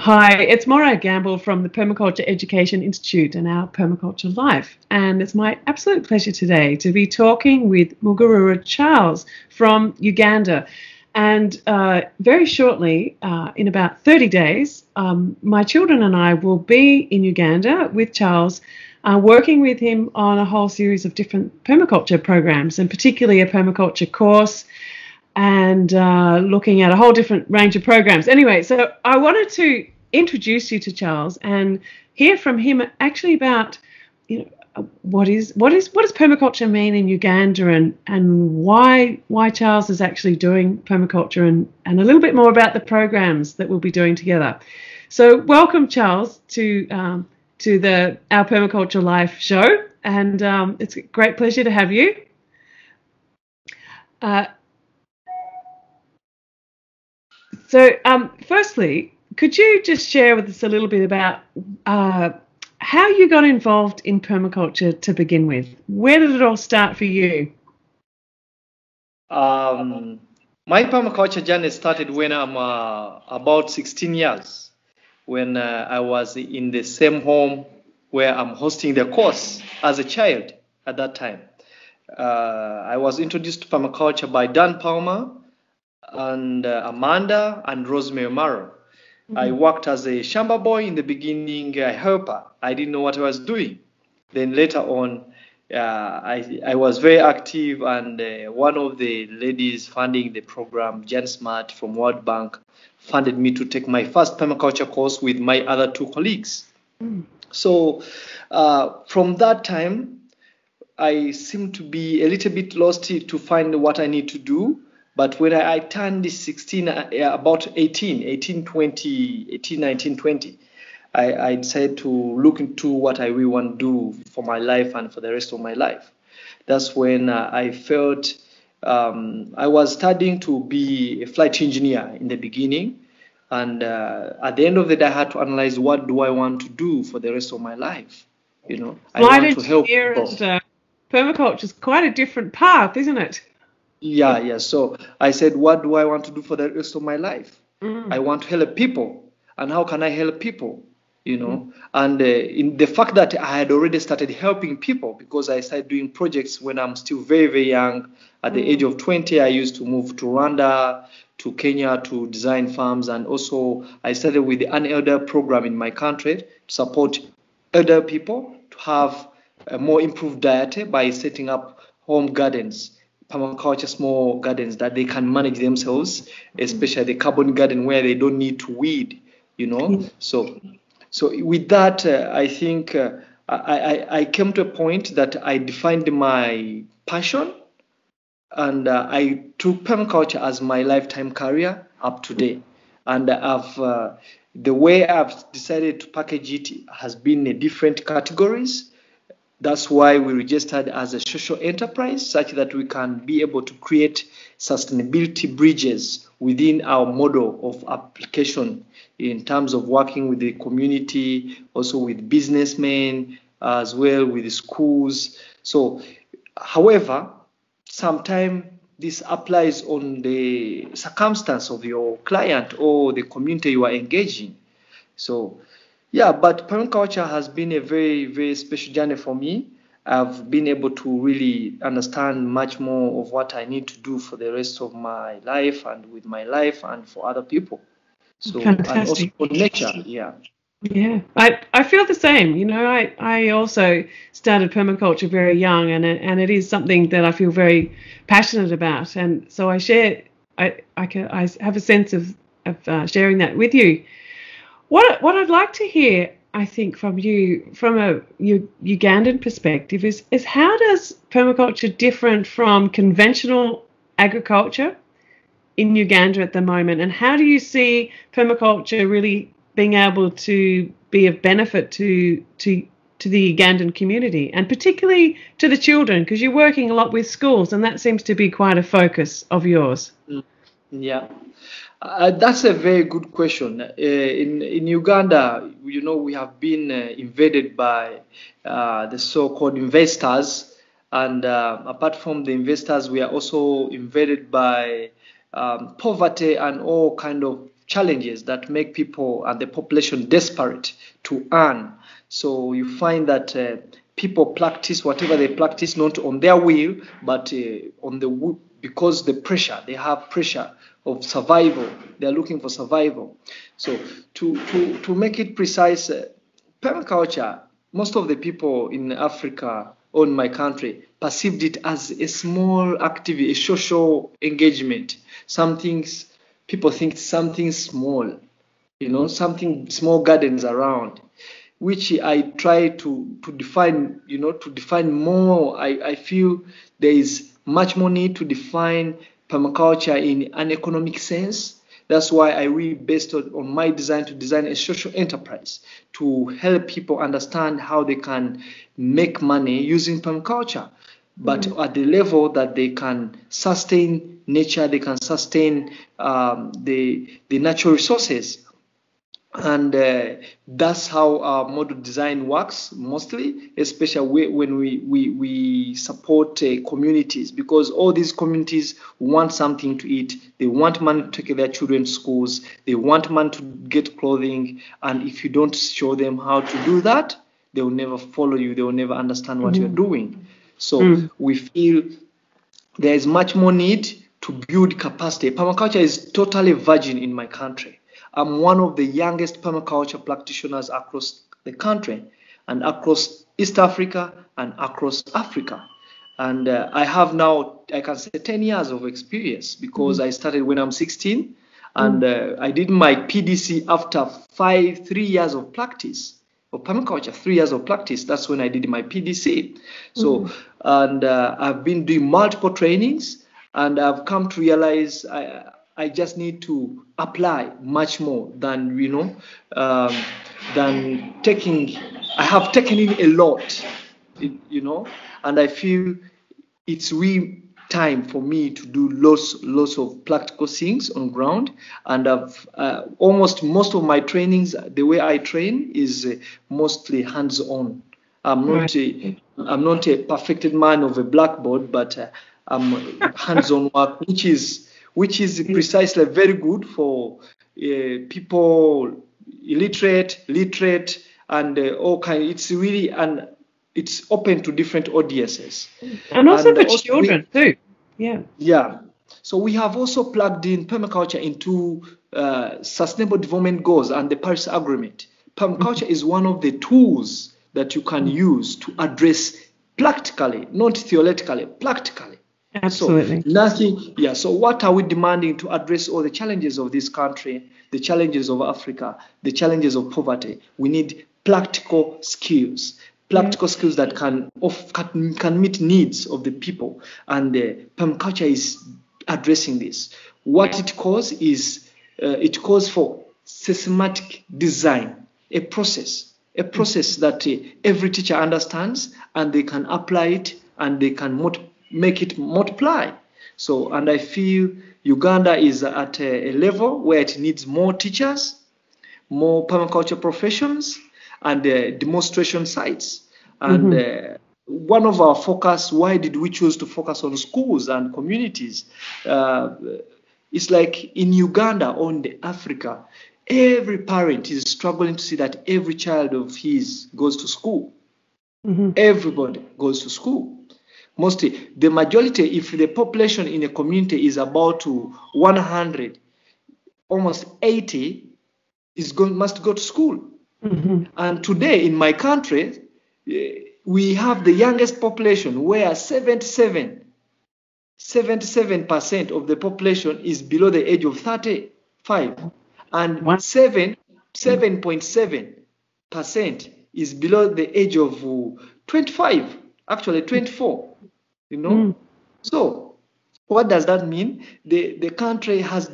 Hi, it's Morag Gamble from the Permaculture Education Institute and our Permaculture Life. And it's my absolute pleasure today to be talking with Mugarura Charles from Uganda. And very shortly, in about 30 days, my children and I will be in Uganda with Charles, working with him on a whole series of different permaculture programs, and particularly a permaculture course, and looking at a whole different range of programs. Anyway, so I wanted to introduce you to Charles and hear from him actually about, what does permaculture mean in Uganda, and why Charles is actually doing permaculture, and a little bit more about the programs that we'll be doing together. So welcome, Charles, to our Permaculture Life show, and it's a great pleasure to have you. So firstly, could you just share with us a little bit about how you got involved in permaculture to begin with? Where did it all start for you? My permaculture journey started when I'm about 16 years, when I was in the same home where I'm hosting the course as a child at that time. I was introduced to permaculture by Dan Palmer and Amanda and Rosemary Morrow. Mm-hmm. I worked as a shamba boy in the beginning, a helper. I didn't know what I was doing. Then later on, I was very active, and one of the ladies funding the program, Jen Smart from World Bank, funded me to take my first permaculture course with my other two colleagues. Mm. So from that time, I seemed to be a little bit lost to find what I need to do. But when I turned 16, about 19, 20, I decided to look into what I really want to do for my life and for the rest of my life. That's when I felt I was studying to be a flight engineer in the beginning. And at the end of the day, I had to analyze, what do I want to do for the rest of my life? I want to help people. And permaculture is quite a different path, isn't it? Yeah. So I said, what do I want to do for the rest of my life? Mm. I want to help people. And how can I help people? Mm. And in the fact that I had already started helping people, because I started doing projects when I'm still very, very young. At the age of 20, I used to move to Rwanda, to Kenya to design farms. And also I started with the Unelder program in my country to support elder people to have a more improved diet by setting up home gardens, permaculture small gardens that they can manage themselves, especially the carbon garden where they don't need to weed, So with that, I think I came to a point that I defined my passion, and I took permaculture as my lifetime career up to date. And the way I've decided to package it has been in different categories. That's why we registered as a social enterprise, such that we can be able to create sustainability bridges within our model of application in terms of working with the community, also with businessmen, as well with the schools. So, however, sometimes this applies on the circumstance of your client or the community you are engaging. So, yeah, but permaculture has been a very, very special journey for me. I've been able to really understand much more of what I need to do for the rest of my life, and with my life, and for other people. So, fantastic. And also for nature, yeah. Yeah, I feel the same. I also started permaculture very young, and it is something that I feel very passionate about, and so I have a sense of sharing that with you. What I'd like to hear, I think, from you, from a Ugandan perspective, is how does permaculture differ from conventional agriculture in Uganda at the moment, and how do you see permaculture really being able to be of benefit to the Ugandan community, and particularly to the children, because you're working a lot with schools, and that seems to be quite a focus of yours. Yeah. That's a very good question. In Uganda, we have been invaded by the so-called investors, and apart from the investors, we are also invaded by poverty and all kind of challenges that make people and the population desperate to earn. So you find that people practice whatever they practice not on their will, but because they have pressure of survival. They are looking for survival. So to make it precise, permaculture, most of the people in Africa or in my country perceived it as a small activity, a social engagement. People think something small, something small gardens around, which I try to define, to define more. I feel there is much more need to define permaculture in an economic sense. That's why I really based on my design to design a social enterprise to help people understand how they can make money using permaculture, but at the level that they can sustain nature, they can sustain the natural resources. And that's how our model design works mostly, especially when we support communities, because all these communities want something to eat. They want money to take their children to schools. They want money to get clothing. And if you don't show them how to do that, they will never follow you. They will never understand what you're doing. So we feel there is much more need to build capacity. Permaculture is totally virgin in my country. I'm one of the youngest permaculture practitioners across the country and across East Africa and across Africa. And I have now, I can say, 10 years of experience because I started when I'm 16 and I did my PDC after 3 years of practice of permaculture, 3 years of practice. That's when I did my PDC. So, and I've been doing multiple trainings and I've come to realize I just need to apply much more than, than taking. I have taken in a lot, and I feel it's really time for me to do lots of practical things on ground. And I've almost most of my trainings, the way I train is mostly hands-on. I'm not a perfected man of a blackboard, but I'm hands-on work, which is precisely very good for people illiterate, literate, and all kind. It's really it's open to different audiences, and also for children too. Yeah. So we have also plugged in permaculture into Sustainable Development Goals and the Paris Agreement. Permaculture is one of the tools that you can use to address practically, not theoretically, practically. Absolutely. So what are we demanding to address all the challenges of this country, the challenges of Africa, the challenges of poverty? We need practical skills that can meet needs of the people. And permaculture is addressing this. What it calls is, it calls for systematic design, a process that every teacher understands and they can apply it and they can make it multiply. So, and I feel Uganda is at a level where it needs more teachers, more permaculture professions, and demonstration sites. And one of our focus, why did we choose to focus on schools and communities? It's like in Uganda or in Africa, every parent is struggling to see that every child of his goes to school. Everybody goes to school. Mostly, the majority, if the population in a community is about to 100, almost 80 must go to school. And today in my country, we have the youngest population where 77% of the population is below the age of 35, and 7.7% is below the age of 25, actually 24. So what does that mean? The country has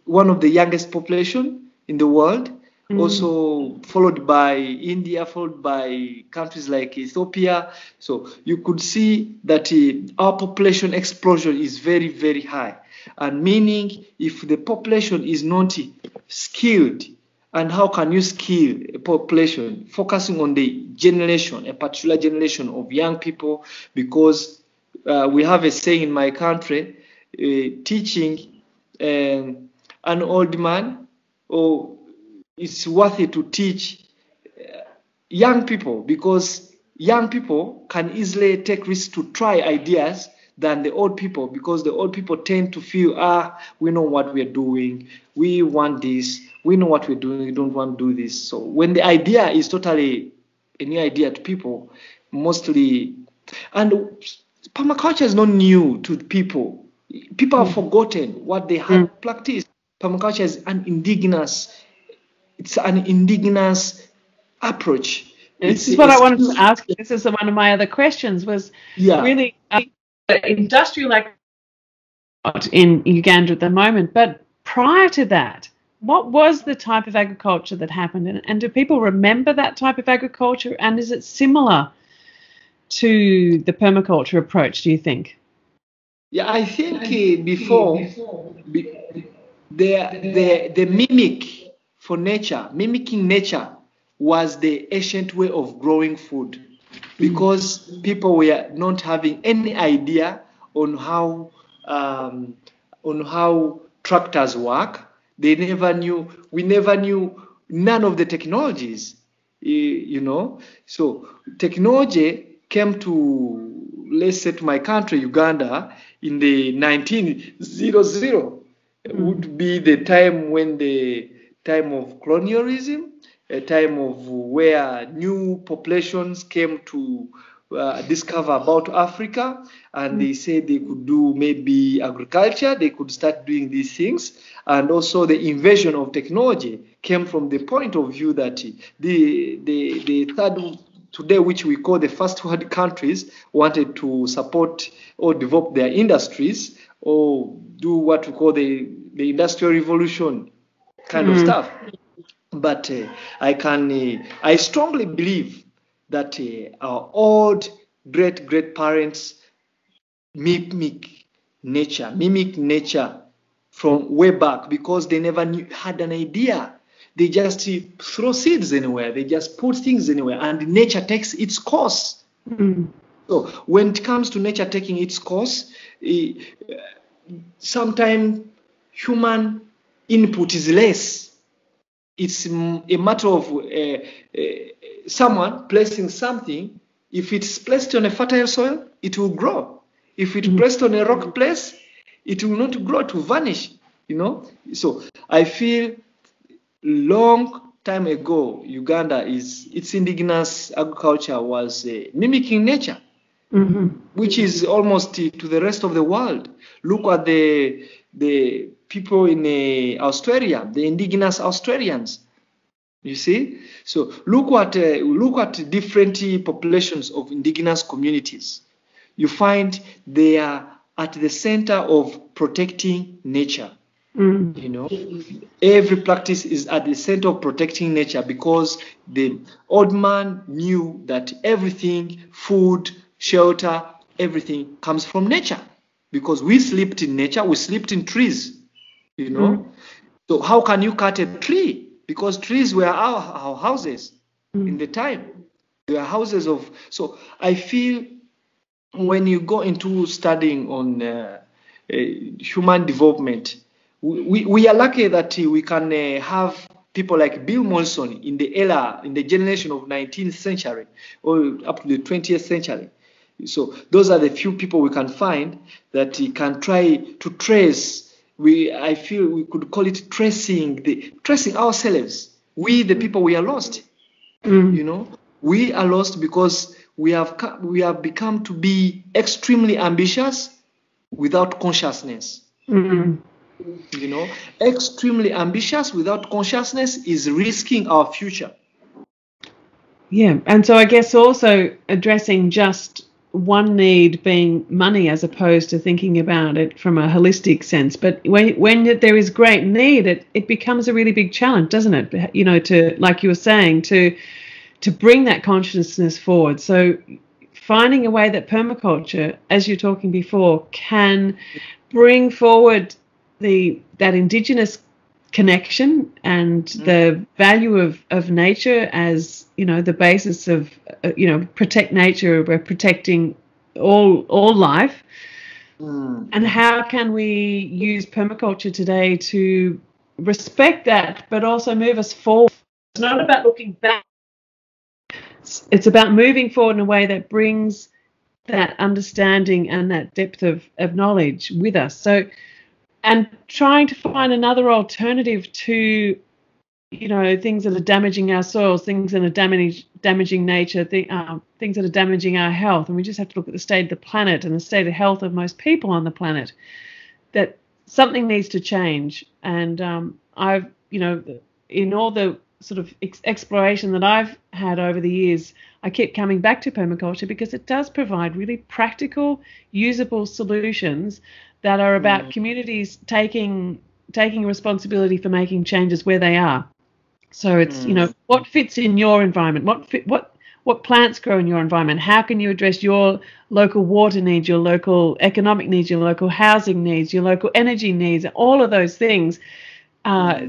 one of the youngest population in the world, also followed by India, followed by countries like Ethiopia. So you could see that our population explosion is very, very high. And meaning if the population is not skilled, and how can you skill a population? Focusing on the generation, a particular generation of young people, because we have a saying in my country, teaching an old man or it's worth it to teach young people, because young people can easily take risks to try ideas than the old people, because the old people tend to feel, we know what we're doing, we want this, we know what we're doing, we don't want to do this. So when the idea is totally a new idea to people, mostly, and permaculture is not new to people. People have forgotten what they had practiced. Permaculture is it's an indigenous approach. This is what I wanted to ask you. This is one of my other questions, was really industrial agriculture in Uganda at the moment. But prior to that, what was the type of agriculture that happened? And do people remember that type of agriculture? And is it similar to the permaculture approach, do you think? Yeah, I think before the mimic for nature, mimicking nature was the ancient way of growing food, because people were not having any idea on how tractors work. They never knew. We never knew none of the technologies, So technology came to, let's say, to my country, Uganda, in the 1900. Would be the time when the time of colonialism, a time of where new populations came to discover about Africa, and they said they could do maybe agriculture, they could start doing these things. And also the invasion of technology came from the point of view that the third today, which we call the first world countries, wanted to support or develop their industries or do what we call the industrial revolution kind of stuff. But I strongly believe that our old great parents mimic nature from way back, because they never had an idea. They just throw seeds anywhere. They just put things anywhere, and nature takes its course. So when it comes to nature taking its course, sometimes human input is less. It's a matter of someone placing something. If it's placed on a fertile soil, it will grow. If it's placed on a rock place, it will not grow, to vanish. So I feel long time ago, Uganda its indigenous agriculture was mimicking nature, which is almost to the rest of the world. Look at the people in Australia, the indigenous Australians. You see, so look at different populations of indigenous communities. You find they are at the center of protecting nature. Every practice is at the center of protecting nature, because the old man knew that everything, food, shelter, everything comes from nature, because we slept in nature, we slept in trees, So how can you cut a tree? Because trees were our houses in the time. They were houses of. So I feel when you go into studying on human development, we are lucky that we can have people like Bill Monson in the generation of 19th century or up to the 20th century. So those are the few people we can find that can try to trace. I feel we could call it tracing ourselves. We, the people, we are lost. We are lost because we have become to be extremely ambitious without consciousness. Extremely ambitious without consciousness is risking our future. Yeah, and so I guess also addressing just one need being money, as opposed to thinking about it from a holistic sense. But when there is great need, it becomes a really big challenge, doesn't it? To, like you were saying, to bring that consciousness forward. So finding a way that permaculture, as you're talking before, can bring forward that Indigenous connection and the value of nature as the basis of protect nature. We're protecting all life. And how can we use permaculture today to respect that, but also move us forward. It's not about looking back. It's about moving forward in a way that brings that understanding and that depth of knowledge with us. So, and trying to find another alternative to, things that are damaging our soils, things that are damaging nature, things that are damaging our health. And we just have to look at the state of the planet and the state of health of most people on the planet, that something needs to change. And I've, in all the sort of exploration that I've had over the years, I keep coming back to permaculture because it does provide really practical, usable solutions that are about communities taking responsibility for making changes where they are. So it's, what fits in your environment, what plants grow in your environment, how can you address your local water needs, your local economic needs, your local housing needs, your local energy needs, all of those things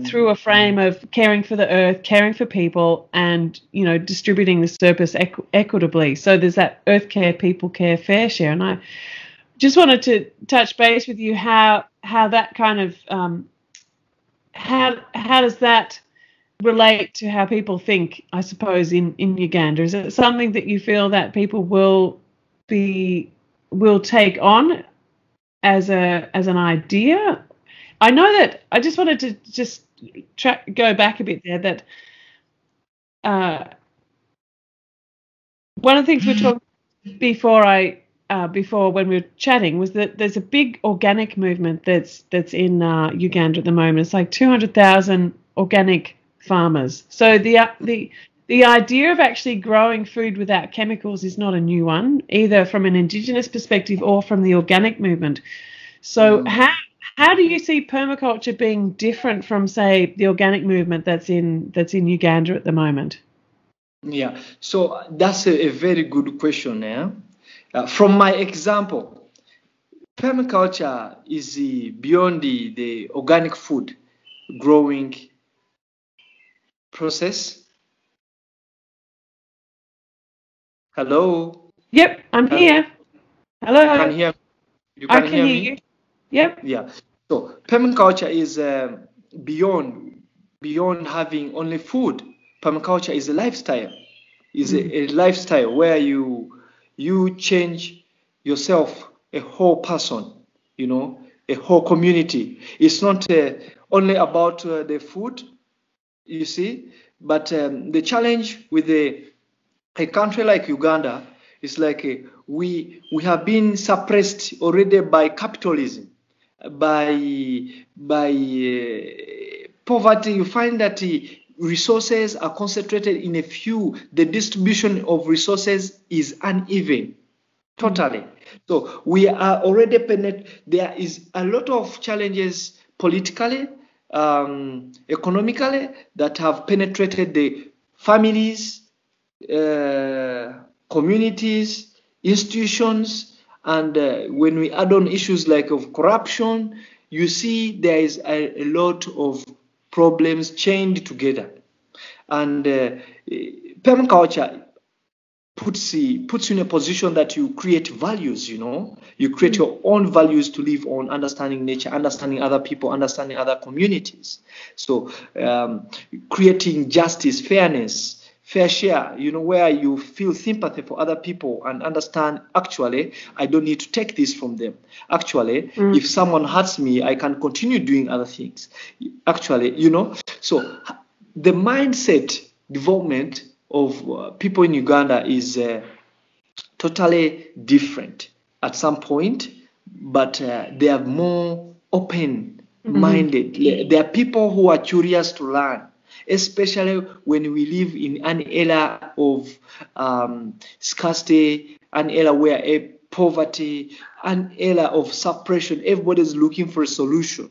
through a frame of caring for the earth, caring for people, and, distributing the surplus equitably. So there's that earth care, people care, fair share. And I just wanted to touch base with you how that kind of how does that relate to how people think, I suppose, in Uganda? Is it something that you feel that people will take on as an idea? I know that I just wanted to go back a bit there, that one of the things we were talking before when we were chatting was that there's a big organic movement that's in Uganda at the moment. It's like 200,000 organic farmers. So the idea of actually growing food without chemicals is not a new one, either from an Indigenous perspective or from the organic movement. So how do you see permaculture being different from, say, the organic movement that's in Uganda at the moment? Yeah, so that's a very good question. From my example, permaculture is beyond the organic food growing process. Hello? Yep, I'm here. Hello? You can hear me? I can hear you. Yep. Yeah. So permaculture is beyond having only food. Permaculture is a lifestyle. Is a lifestyle where you change yourself, a whole person, a whole community. It's not only about the food, you see, but the challenge with a country like Uganda is like we have been suppressed already by capitalism, by poverty. You find that resources are concentrated in a few. The distribution of resources is uneven, totally. So we are already there is a lot of challenges politically, economically, that have penetrated the families, communities, institutions, and when we add on issues like of corruption, you see there is a lot of problems chained together. And permaculture puts you in a position that you create values, you create your own values to live on, understanding nature, understanding other people, understanding other communities. So creating justice, fairness, fair share, where you feel sympathy for other people and understand, actually, I don't need to take this from them. Actually, if someone hurts me, I can continue doing other things. Actually, so the mindset development of people in Uganda is totally different at some point, but they are more open-minded. There are people who are curious to learn, especially when we live in an era of scarcity, an era where poverty, an era of suppression. Everybody's looking for a solution,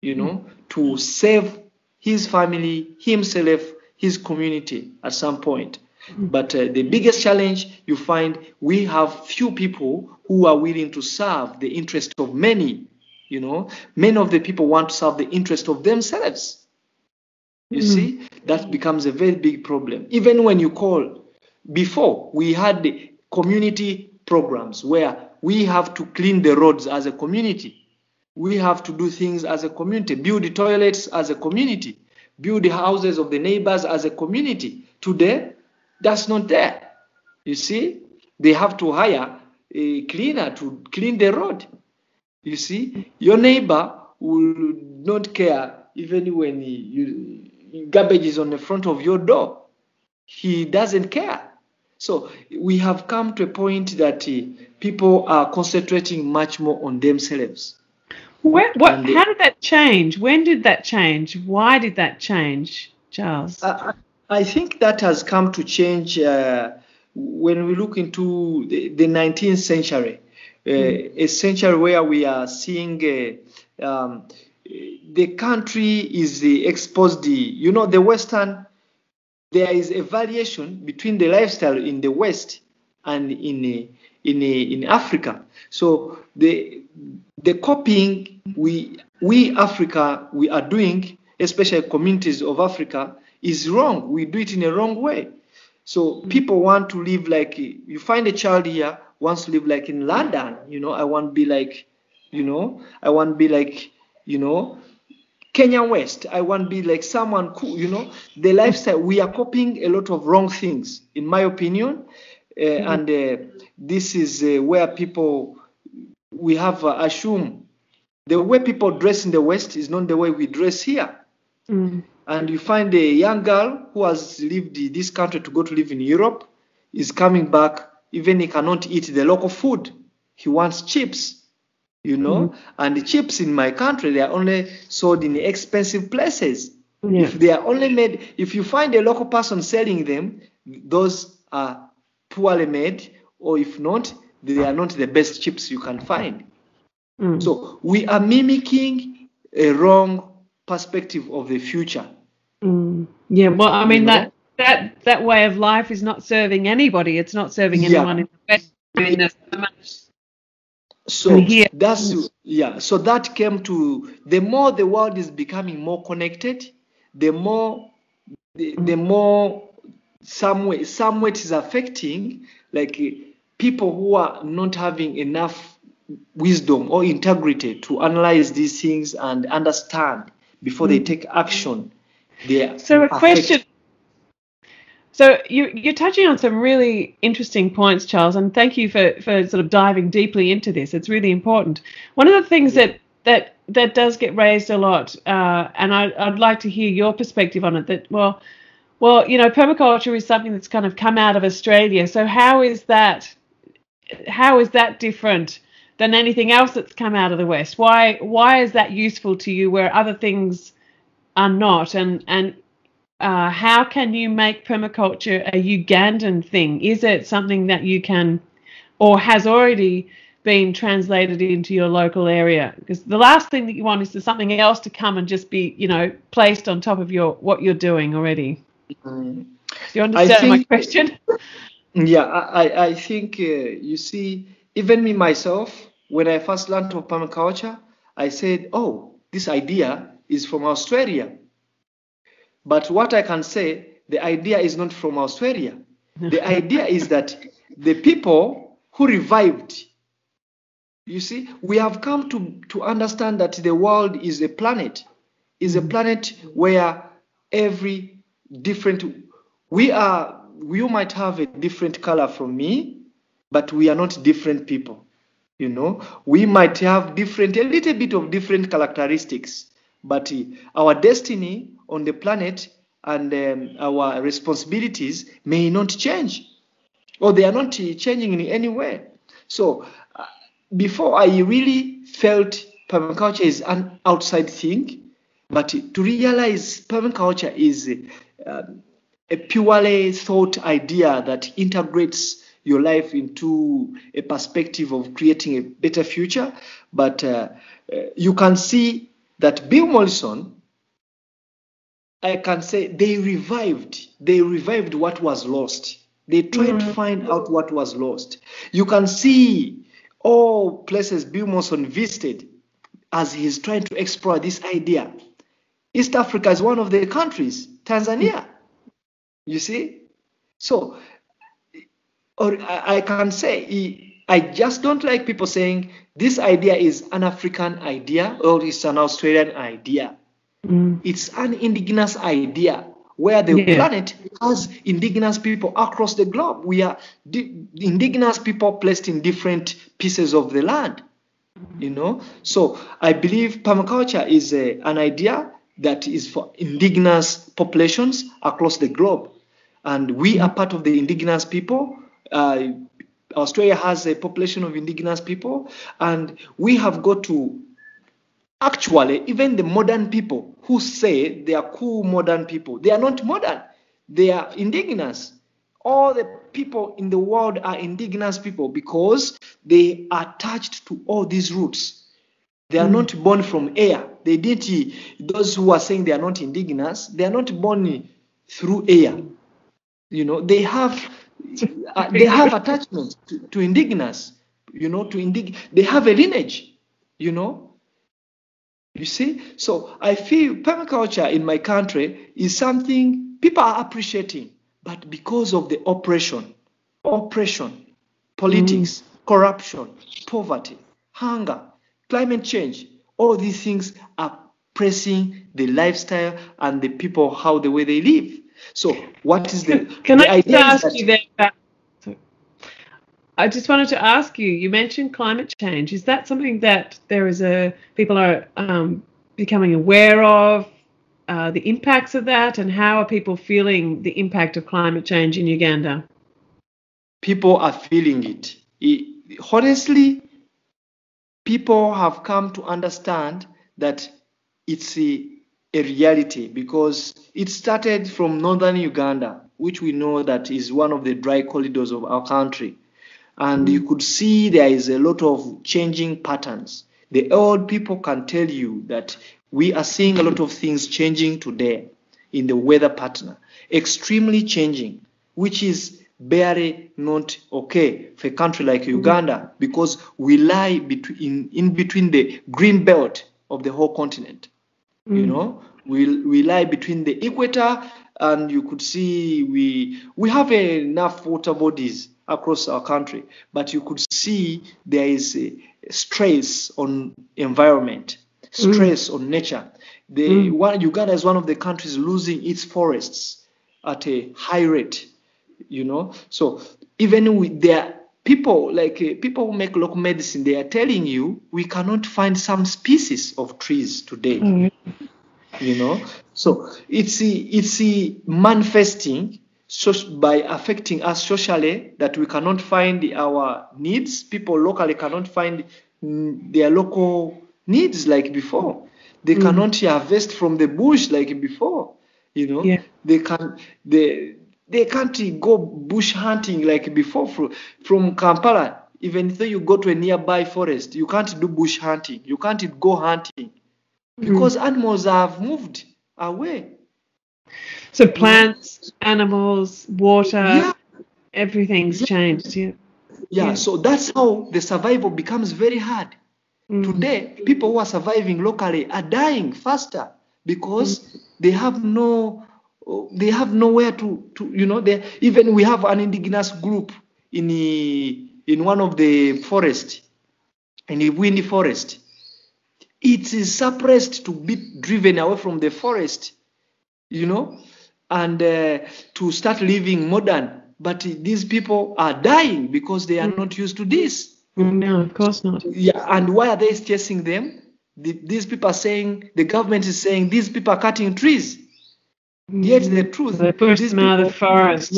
to save his family, himself, his community at some point. But the biggest challenge you find, we have few people who are willing to serve the interest of many. Many of the people want to serve the interest of themselves. You see, that becomes a very big problem. Even when you call, before we had the community programs where we have to clean the roads as a community. We have to do things as a community, build toilets as a community, build the houses of the neighbors as a community. Today, that's not there. You see, they have to hire a cleaner to clean the road. You see, your neighbor will not care even when garbage is on the front of your door. He doesn't care. So we have come to a point that people are concentrating much more on themselves. How did that change? When did that change? Why did that change, Charles? I think that has come to change when we look into the 19th century, a century where we are seeing the country is exposed. The Western, there is a variation between the lifestyle in the West and in Africa. So the copying we Africa we are doing, especially communities of Africa, is wrong. We do it in a wrong way. So people want to live like, you find a child here wants to live like in London. I want to be like, Kenya West. I want to be like someone cool. The lifestyle, we are copying a lot of wrong things, in my opinion. And this is where we have assumed the way people dress in the West is not the way we dress here. And you find a young girl who has lived in this country to go to live in Europe is coming back, even he cannot eat the local food. He wants chips, and the chips in my country, they are only sold in expensive places. If they are only made, if you find a local person selling them, those are poorly made, or if not, they are not the best chips you can find. So we are mimicking a wrong perspective of the future. Yeah, well, I mean, that way of life is not serving anybody. It's not serving anyone in the West. I mean, there's so much. So that came to, the more the world is becoming more connected, the more some way it is affecting, like people who are not having enough wisdom or integrity to analyze these things and understand before they take action. So a question. So you're touching on some really interesting points, Charles, and thank you for sort of diving deeply into this. It's really important. One of the things that does get raised a lot, and I'd like to hear your perspective on it. That well, permaculture is something that's kind of come out of Australia. So how is that different than anything else that's come out of the West? Why is that useful to you where other things are not? And how can you make permaculture a Ugandan thing? Is it something that you can, or has already been translated into your local area? Because the last thing that you want is for something else to come and just be, placed on top of what you're doing already. Do you understand my question? Yeah, I think, you see, even me myself, when I first learned of permaculture, I said, oh, this idea is from Australia. But what I can say, the idea is not from Australia. The idea is that the people who revived, you see, we have come to understand that the world is a planet where every different, you might have a different color from me, but we are not different people. We might have a little bit of different characteristics, but our destiny on the planet and our responsibilities may not change, or they are not changing in any way. So before, I really felt permaculture is an outside thing, but to realize permaculture is a purely thought idea that integrates your life into a perspective of creating a better future. But you can see that Bill Mollison, I can say they revived what was lost. They tried to find out what was lost. You can see all places Bill Mollison visited as he's trying to explore this idea. East Africa is one of the countries, Tanzania. You see? So, or I can say I just don't like people saying this idea is an African idea or it's an Australian idea. It's an indigenous idea where the planet has indigenous people across the globe. We are indigenous people placed in different pieces of the land, you know. So I believe permaculture is an idea that is for indigenous populations across the globe. And we are part of the indigenous people. Australia has a population of indigenous people, and we have got to actually, even the modern people who say they are cool modern people, they are not modern, they are indigenous. All the people in the world are indigenous people because they are attached to all these roots. They are not born from air. They did. Those who are saying they are not indigenous, they are not born through air. You know, they have attachment to indigenous. You know, they have a lineage. You know, you see. So I feel permaculture in my country is something people are appreciating, but because of the oppression, politics, corruption, poverty, hunger, climate change, all these things are pressing the lifestyle and the people the way they live. So what is the Can the I just idea ask you that? I just wanted to ask you. You mentioned climate change. Is that something that people are becoming aware of? The impacts of that, and how are people feeling the impact of climate change in Uganda? People are feeling it. Honestly, people have come to understand that it's a reality because it started from northern Uganda, which we know that is one of the dry corridors of our country. And you could see there is a lot of changing patterns. The old people can tell you that we are seeing a lot of things changing today in the weather pattern, extremely changing, which is barely not okay for a country like Uganda because we lie in between the green belt of the whole continent. You know, we lie between the equator, and you could see we have enough water bodies across our country, but you could see there is a stress on environment, stress on nature. Uganda is one of the countries losing its forests at a high rate, you know. So even with their people, people who make local medicine, they are telling you we cannot find some species of trees today. You know, so it's manifesting by affecting us socially, that we cannot find our needs. People locally cannot find their local needs like before. They cannot harvest from the bush like before. You know, they can't go bush hunting like before from Kampala. Even though you go to a nearby forest, you can't do bush hunting. You can't go hunting because animals have moved away. So plants, animals, water, everything's changed. Yeah. So that's how the survival becomes very hard. Today, people who are surviving locally are dying faster because they have nowhere to you know. Even we have an indigenous group in one of the forest, in the windy forest. It is suppressed to be driven away from the forest, you know, and to start living modern. But these people are dying because they are not used to this. No, of course not. Yeah, and why are they chasing them? These people are saying, the government is saying, these people are cutting trees. Yet the truth, they push them out of the forest.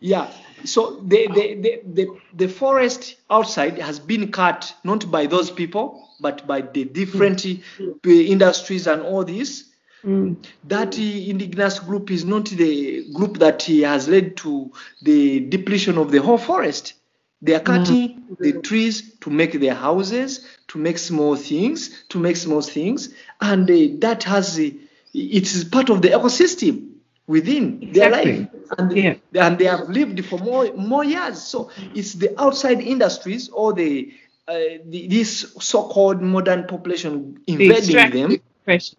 Yeah. So the forest outside has been cut not by those people, but by the different industries and all this. That indigenous group is not the group that has led to the depletion of the whole forest. They are cutting the trees to make their houses, to make small things, and that has it is part of the ecosystem within their life, and they have lived for more years. So it's the outside industries or this so-called modern population invading them. Precious,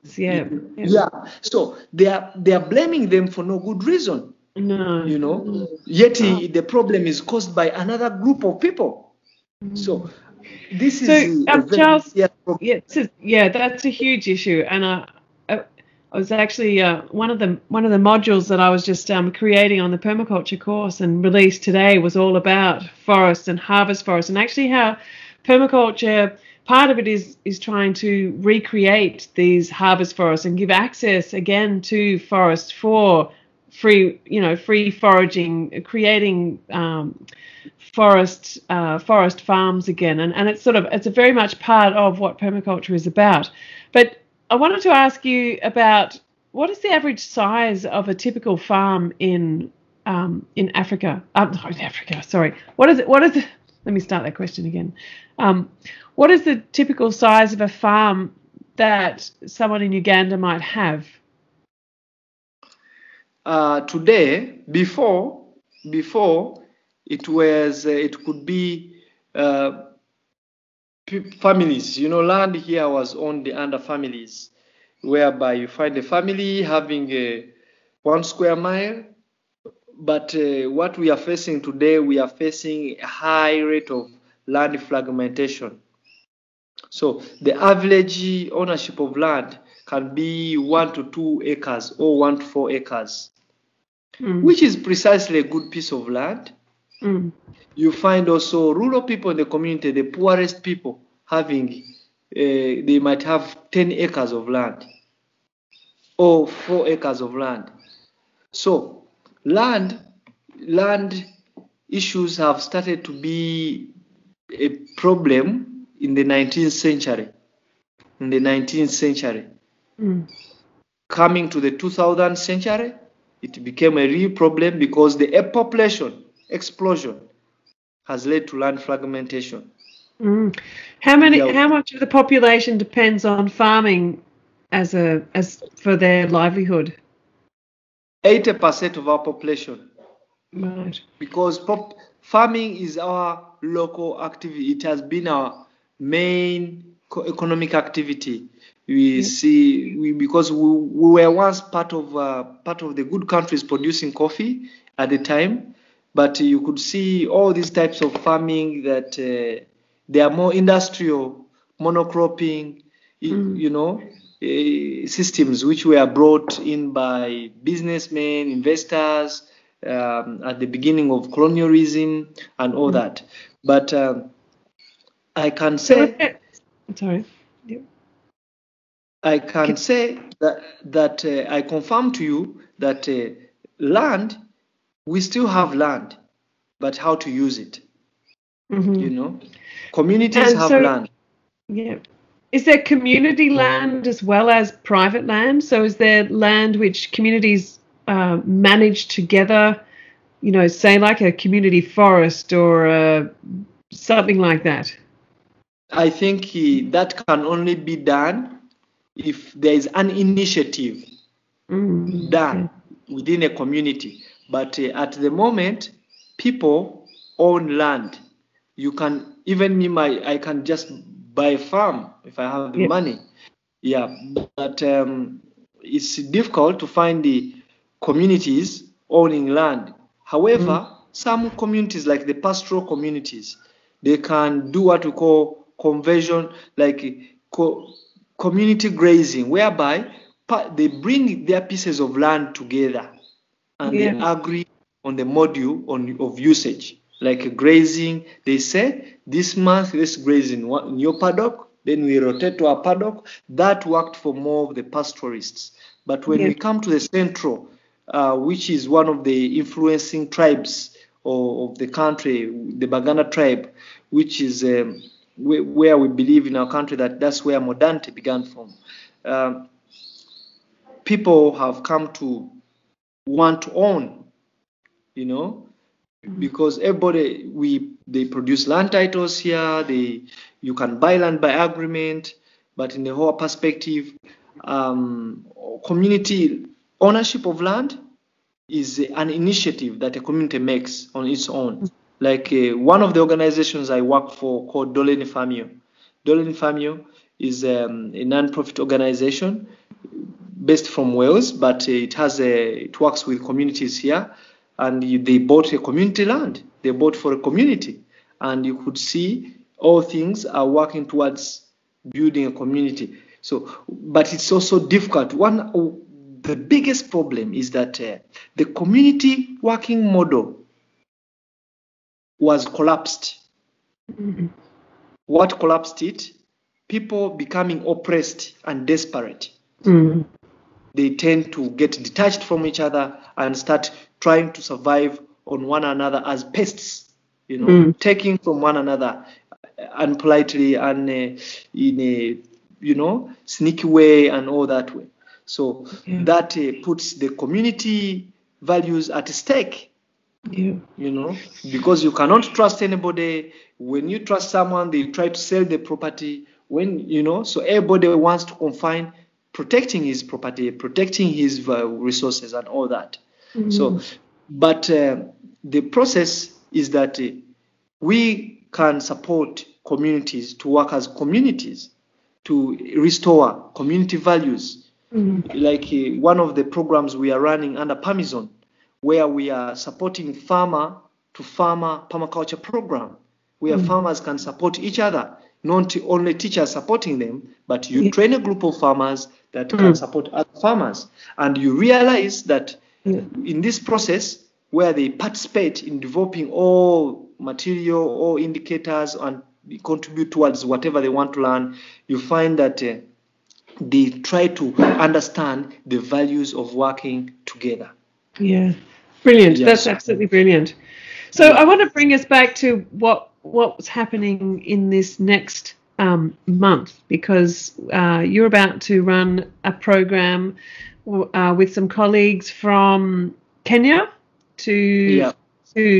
So they are blaming them for no good reason. No, you know. Yet the problem is caused by another group of people. So this is Charles, that's a huge issue, and I was actually one of the modules that I was just creating on the permaculture course and released today was all about forest and harvest forest, and actually how permaculture, part of it is trying to recreate these harvest forests and give access again to forests for free foraging, creating forest farms again, and it's a very much part of what permaculture is about. But I wanted to ask you about what is the average size of a typical farm in Africa? Sorry. What is it? Let me start that question again. What is the typical size of a farm that someone in Uganda might have? Today, before it was, it could be families. Land here was owned under families, whereby you find a family having 1 square mile. But what we are facing today, we are facing a high rate of land fragmentation. So the average ownership of land can be 1 to 2 acres or 1 to 4 acres, which is precisely a good piece of land. You find also rural people in the community, the poorest people, having, they might have 10 acres of land or 4 acres of land. So land issues have started to be a problem in the 19th century. Coming to the 2000th century, it became a real problem because the population explosion has led to land fragmentation. How much of the population depends on farming as for their livelihood? 80% of our population. Right. Because farming is our local activity. It has been our main economic activity. Because we were once part of the good countries producing coffee at the time, but you could see all these types of farming that they are more industrial, monocropping, systems which were brought in by businessmen, investors at the beginning of colonialism and all that. But I can say, I can say that I confirm to you that land, we still have land, but how to use it? Communities have land. Yeah. Is there community land as well as private land? So is there land which communities manage together, say like a community forest or something like that? I think that can only be done if there is an initiative done within a community. But at the moment, people own land. You can, even me, I can just buy a farm if I have the money. Yeah, but it's difficult to find the communities owning land. However, some communities, like the pastoral communities, they can do what we call conversion, like community grazing, whereby they bring their pieces of land together and they agree on the module of usage. Like grazing, they say, this month let's graze in your paddock, then we rotate to our paddock. That worked for more of the pastoralists. But when we come to the central, which is one of the influencing tribes of the country, the Baganda tribe, which is where we believe in our country that's where modernity began from. People have come to want to own, because everybody, they produce land titles here. You can buy land by agreement, but in the whole perspective, community ownership of land is an initiative that a community makes on its own. Like one of the organizations I work for called Doleni Famio. Doleni Famio is a non-profit organization based from Wales, but it works with communities here. And they bought a community land. They bought for a community. And you could see all things are working towards building a community. So, but it's also difficult. The biggest problem is that the community working model was collapsed. Mm-hmm. What collapsed it? People becoming oppressed and desperate. Mm-hmm. They tend to get detached from each other and start trying to survive on one another as pests, taking from one another unpolitely and in a sneaky way and all that way. So that puts the community values at stake. Yeah. Because you cannot trust anybody. When you trust someone, they try to sell the property. So everybody wants to confine protecting his property, protecting his resources and all that. Mm-hmm. So, but the process is that we can support communities to work as communities to restore community values. Mm-hmm. Like one of the programs we are running under Permizon, where we are supporting farmer to farmer permaculture program, where farmers can support each other, not only teachers supporting them, but you train a group of farmers that can support other farmers. And you realize that in this process, where they participate in developing all material, all indicators, and contribute towards whatever they want to learn, you find that they try to understand the values of working together. Yeah, brilliant. Yes. That's absolutely brilliant. So I want to bring us back to what's happening in this next month, because you're about to run a program with some colleagues from Kenya to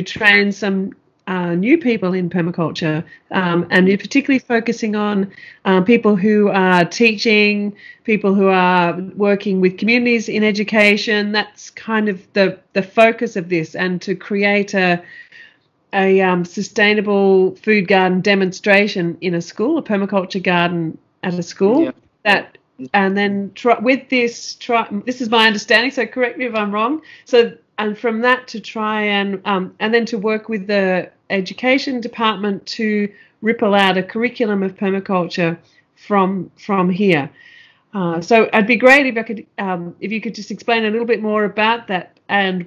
train some new people in permaculture, and you're particularly focusing on people who are teaching, people who are working with communities in education. That's kind of the focus of this, and to create a sustainable food garden demonstration in a school, a permaculture garden at a school. And then this is my understanding, so correct me if I'm wrong. So, and from that to try and then to work with the education department to ripple out a curriculum of permaculture from here. So it'd be great if you could just explain a little bit more about that, and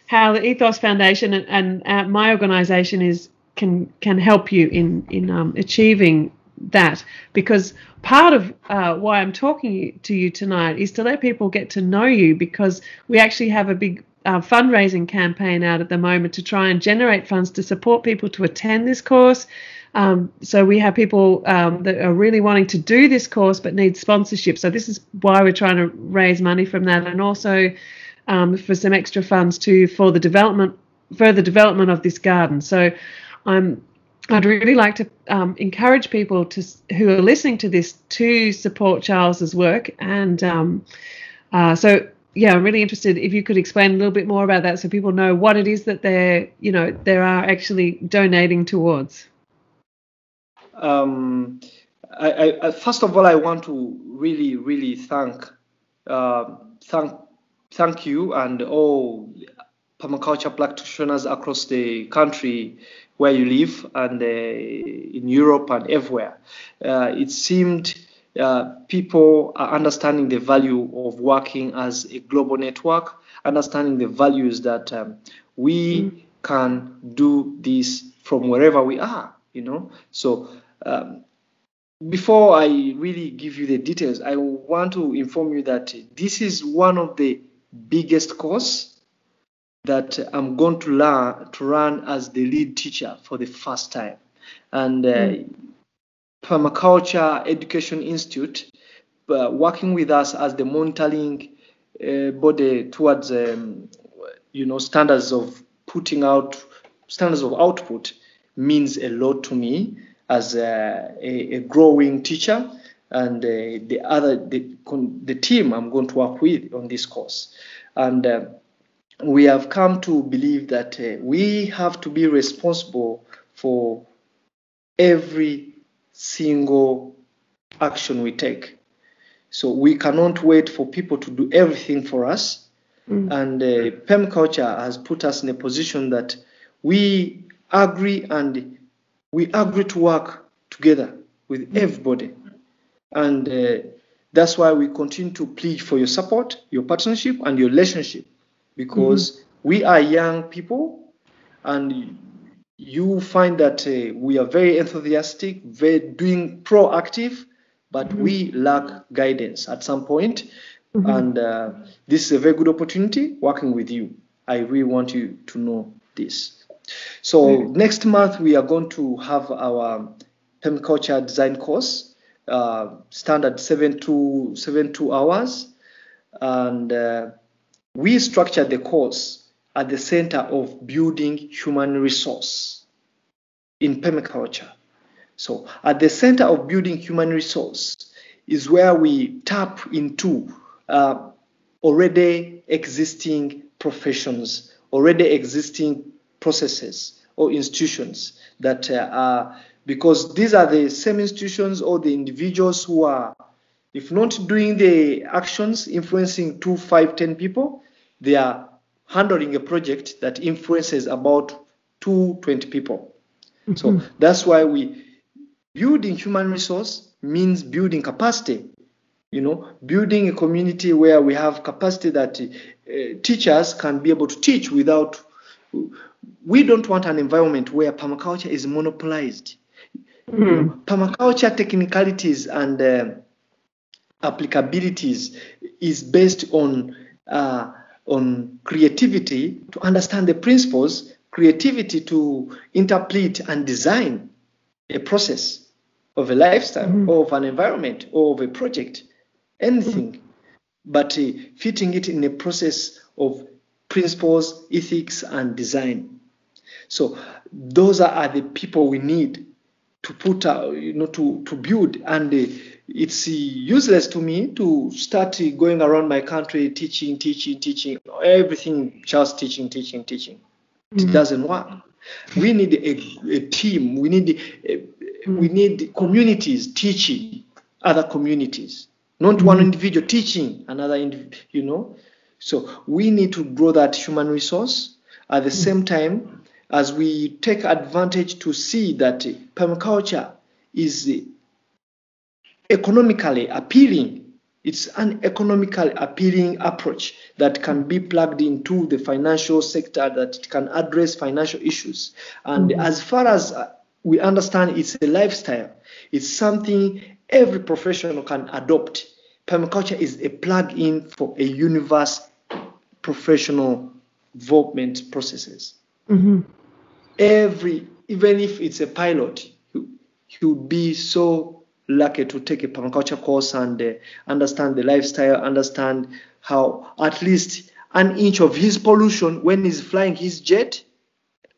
how the Ethos Foundation and my organisation can help you in achieving that, because part of why I'm talking to you tonight is to let people get to know you, because we actually have a big fundraising campaign out at the moment to try and generate funds to support people to attend this course. So we have people that are really wanting to do this course but need sponsorship. So this is why we're trying to raise money from that, and also for some extra funds too for the further development of this garden. So I'd really like to encourage people who are listening to this to support Charles's work. And so I'm really interested if you could explain a little bit more about that, so people know what it is that they are actually donating towards. I first of all, I want to really, really thank you and all permaculture practitioners across the country where you live, and in Europe and everywhere. It seemed people are understanding the value of working as a global network, understanding the values that we can do this from wherever we are, So before I really give you the details, I want to inform you that this is one of the biggest course that I'm going to run as the lead teacher for the first time. And Permaculture Education Institute, working with us as the monitoring body towards standards of output, means a lot to me as a growing teacher, and the team I'm going to work with on this course. And we have come to believe that we have to be responsible for every single action we take. So we cannot wait for people to do everything for us. And permaculture has put us in a position that we agree to work together with everybody. And that's why we continue to plead for your support, your partnership, and your relationship, because we are young people, and you find that we are very enthusiastic, very doing proactive, but we lack guidance at some point. And this is a very good opportunity working with you. I really want you to know this. So next month we are going to have our permaculture design course, standard 7 to 2 hours, and we structured the course at the center of building human resource in permaculture. So at the center of building human resource is where we tap into already existing professions, already existing processes or institutions that are, because these are the same institutions or the individuals who are, if not doing the actions influencing 2, 5, 10 people, they are handling a project that influences about 2, 20 people. So that's why building human resource means building capacity. Building a community where we have capacity that teachers can be able to teach without. We don't want an environment where permaculture is monopolized. Permaculture technicalities and applicabilities is based on creativity to understand the principles, creativity to interpret and design a process of a lifestyle or of an environment or of a project, anything, but fitting it in a process of principles, ethics, and design. So those are the people we need to put, to build. And it's useless to me to start going around my country teaching, everything just teaching. It doesn't work. We need a team. We need communities teaching other communities, not one individual teaching another individual. So we need to grow that human resource at the same time as we take advantage to see that permaculture is economically appealing. It's an economically appealing approach that can be plugged into the financial sector, that can address financial issues. And as far as we understand, it's a lifestyle. It's something every professional can adopt. Permaculture is a plug-in for a universe professional development processes. Even if it's a pilot, he would be so lucky to take a permaculture course and understand the lifestyle, understand how at least an inch of his pollution when he's flying his jet,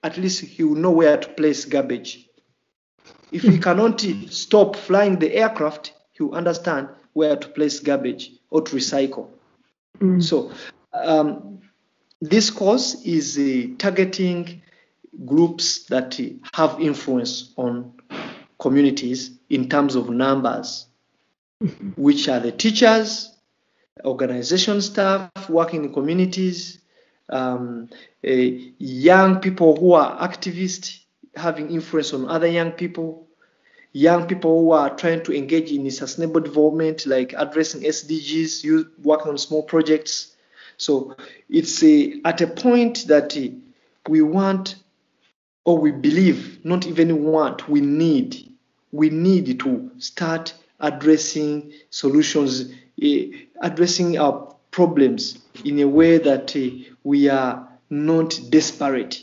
at least he will know where to place garbage. If he cannot stop flying the aircraft, he will understand where to place garbage or to recycle. So this course is targeting groups that have influence on communities in terms of numbers, which are the teachers, organization staff working in communities, young people who are activists having influence on other young people who are trying to engage in sustainable development, like addressing SDGs, working on small projects. So it's at a point that we want, or we believe, not even want, we need to start addressing solutions, addressing our problems in a way that we are not desperate.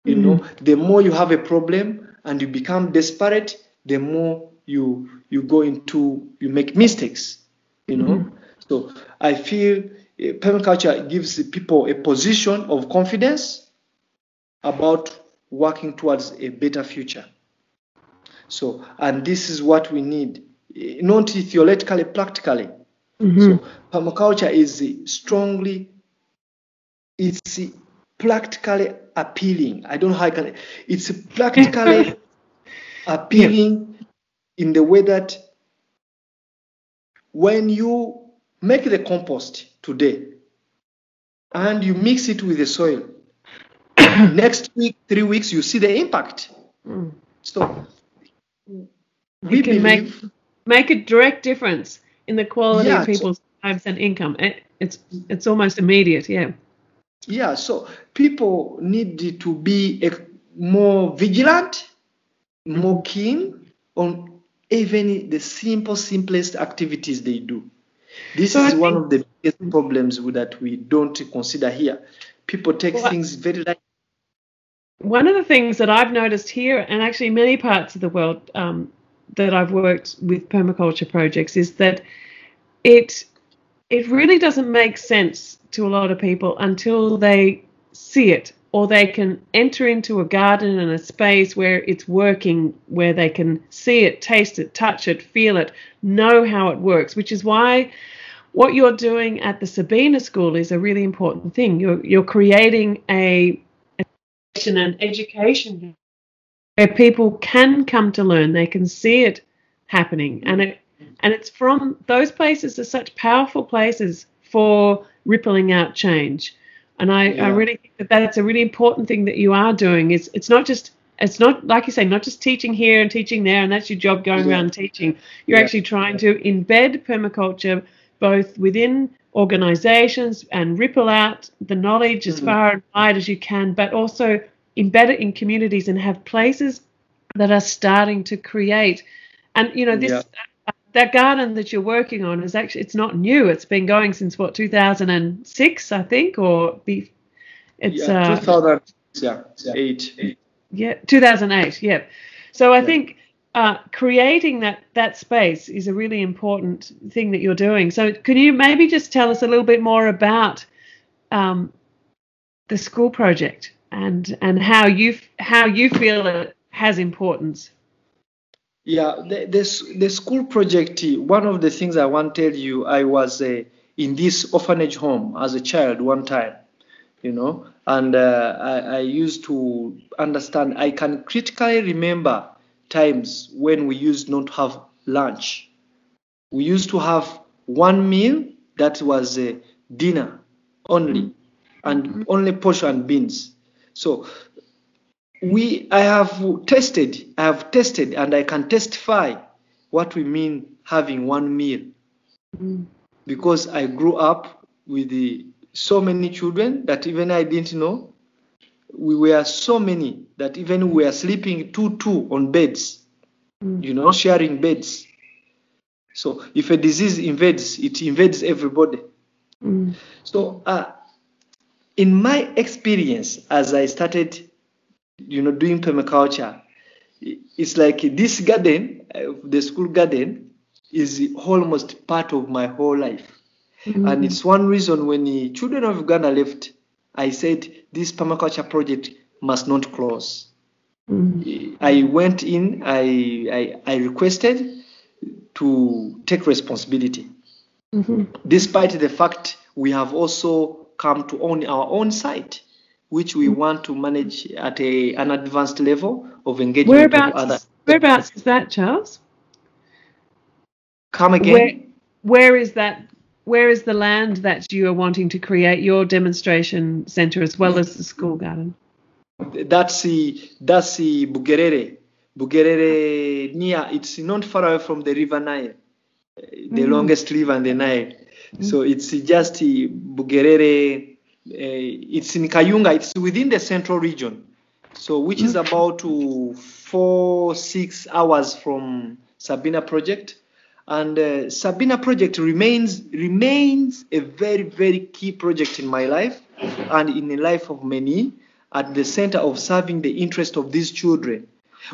The more you have a problem and you become desperate, the more you make mistakes. So I feel permaculture gives people a position of confidence about working towards a better future. So, and this is what we need, not theoretically, practically. So permaculture is it's practically appealing. I don't know how I can. It's practically appealing in the way that when you make the compost today and you mix it with the soil, Next week, 3 weeks, you see the impact. So we can believe make a direct difference in the quality of so people's lives and income. It's almost immediate. yeah, so people need to be more vigilant, more keen on even the simplest activities they do. This So is one of the biggest problems that we don't consider here. People take things very lightly. One of the things that I've noticed here, and actually many parts of the world that I've worked with permaculture projects, is that it really doesn't make sense to a lot of people until they see it, or they can enter into a garden and a space where it's working, where they can see it, taste it, touch it, feel it, know how it works, which is why what you're doing at the Sabina School is a really important thing. You're creating an education where people can come to learn. They can see it happening, and it's from those places are such powerful places for rippling out change. And I really think that that's a really important thing that you are doing. It's not like you say, not just teaching here and teaching there, and that's your job going around teaching. You're actually trying to embed permaculture both within organizations and ripple out the knowledge as far and wide as you can, but also embed it in communities and have places that are starting to create. And this that garden that you're working on is actually, it's not new. It's been going since 2006, I think, or it's 2008. Yeah, 2008. Yeah. So I think creating that space is a really important thing that you're doing. So can you maybe just tell us a little bit more about the school project and how you feel it has importance? Yeah, the school project, one of the things I want to tell you, I was in this orphanage home as a child one time, and I used to understand. I can critically remember times when we used not to have lunch. We used to have one meal that was dinner only, and only Porsha and beans. So I have tested, and I can testify what we mean having one meal, because I grew up with so many children that even I didn't know. We were so many that even we were sleeping two on beds, sharing beds. So if a disease invades, it invades everybody. So in my experience, as I started doing permaculture, it's like this garden, the school garden, is almost part of my whole life. And it's one reason when the children of Uganda left, I said this permaculture project must not close. I went in, I requested to take responsibility. Despite the fact we have also come to own our own site, which we want to manage at an advanced level of engagement with others. Whereabouts is that, Charles? Come again? Where is that? Where is the land that you are wanting to create your demonstration centre as well as the school garden? That's the Bugerere. Bugerere near. It's not far away from the River Nile, the longest river in the Nile. So it's just Bugerere. It's in Kayunga. It's within the central region, so which is about 4-6 hours from Sabina project. And Sabina project remains a very, very key project in my life and in the life of many, at the center of serving the interest of these children.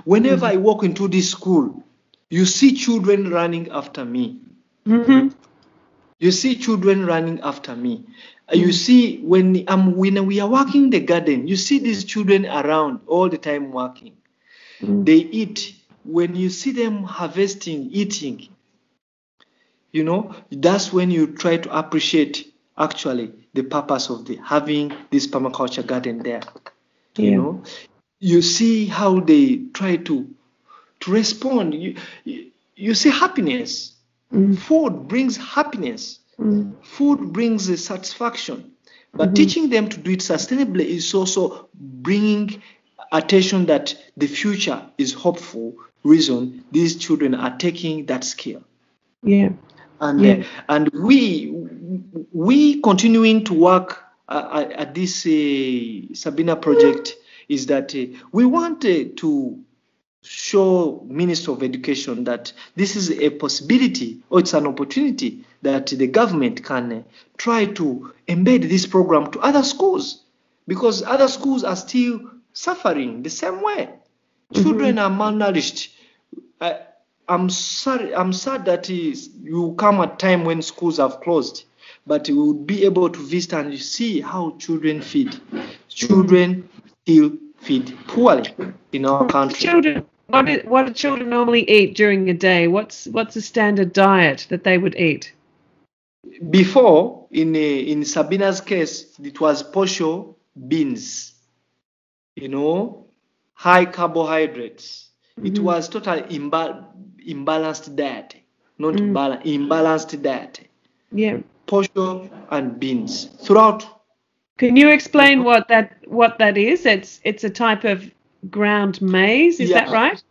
Whenever I walk into this school, you see children running after me. You see children running after me. You see when we are working the garden, you see these children around all the time working. They eat. When you see them harvesting, eating, that's when you try to appreciate actually the purpose of having this permaculture garden there. You see how they try to respond. You see happiness. Food brings happiness. Food brings satisfaction. But teaching them to do it sustainably is also bringing attention that the future is hopeful reason these children are taking that skill. Yeah. And we continuing to work at this Sabina project is that we want to show Minister of Education that this is a possibility or it's an opportunity that the government can try to embed this program to other schools, because other schools are still suffering the same way. Children are malnourished. I'm sad that you come at a time when schools have closed, but we will be able to visit and see how children feed. Children still feed poorly in our country. What do children normally eat during a day? What's the standard diet that they would eat? Before, in Sabina's case, it was Porsha, beans, high carbohydrates. It was total imbalanced diet, not imbalanced diet. Yeah. Porsha and beans throughout. Can you explain what that is? It's a type of ground maize, is that right?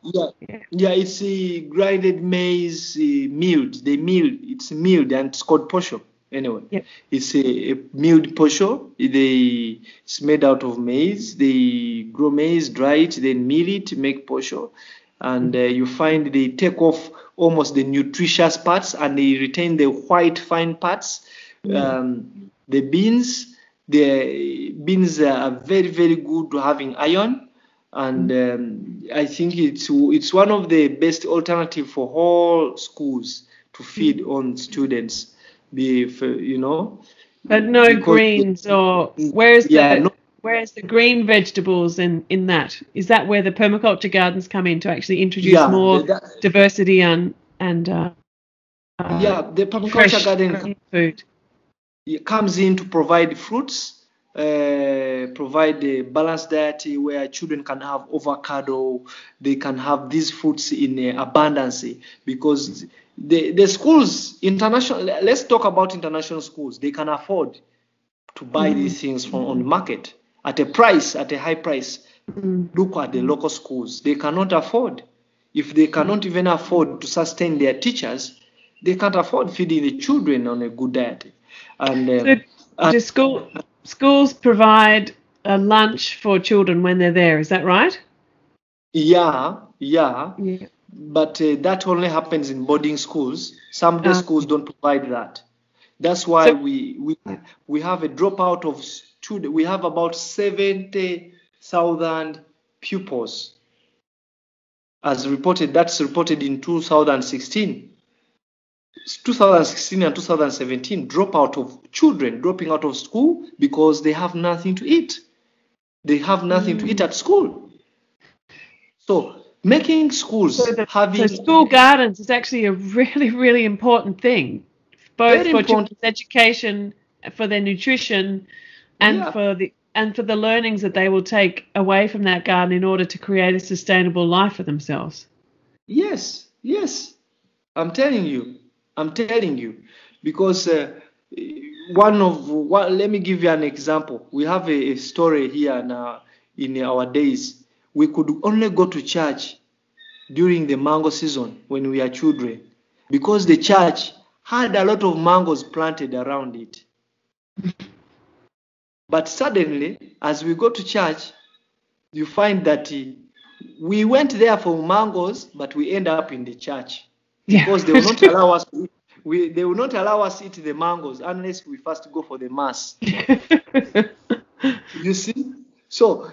Yeah, it's a grinded maize milled. It's milled and it's called Porsha. Anyway, it's a milled Porsha. It's made out of maize. They grow maize, dry it, then mill it, make Porsha. And you find they take off almost the nutritious parts and they retain the white fine parts. The beans are very, very good to having iron. And I think it's one of the best alternative for all schools to feed on students. But no greens or where's the green vegetables in that? Is that where the permaculture gardens come in to actually introduce more diversity and the permaculture garden food? It comes in to provide fruits, provide a balanced diet where children can have avocado, they can have these fruits in abundance, because the schools, international, let's talk about international schools, they can afford to buy these things from on the market at a high price. Look at the local schools, they cannot afford. If they cannot even afford to sustain their teachers, they can't afford feeding the children on a good diet. And do schools provide a lunch for children when they're there, is that right? Yeah. But that only happens in boarding schools. Some day schools don't provide that. That's why we have a dropout of students. We have about 70,000 pupils, as reported. That's reported in 2016. 2016 and 2017, dropout of children dropping out of school because they have nothing to eat. They have nothing to eat at school. So making schools so school gardens is actually a really, really important thing, both for children's education, for their nutrition, and for the learnings that they will take away from that garden in order to create a sustainable life for themselves. Yes, I'm telling you, because let me give you an example. We have a story here now. In our days, we could only go to church during the mango season when we are children, because the church had a lot of mangoes planted around it. But suddenly, as we go to church, you find that we went there for mangoes, but we end up in the church. Because they will not allow us. They will not allow us to eat the mangoes unless we first go for the mass. You see, so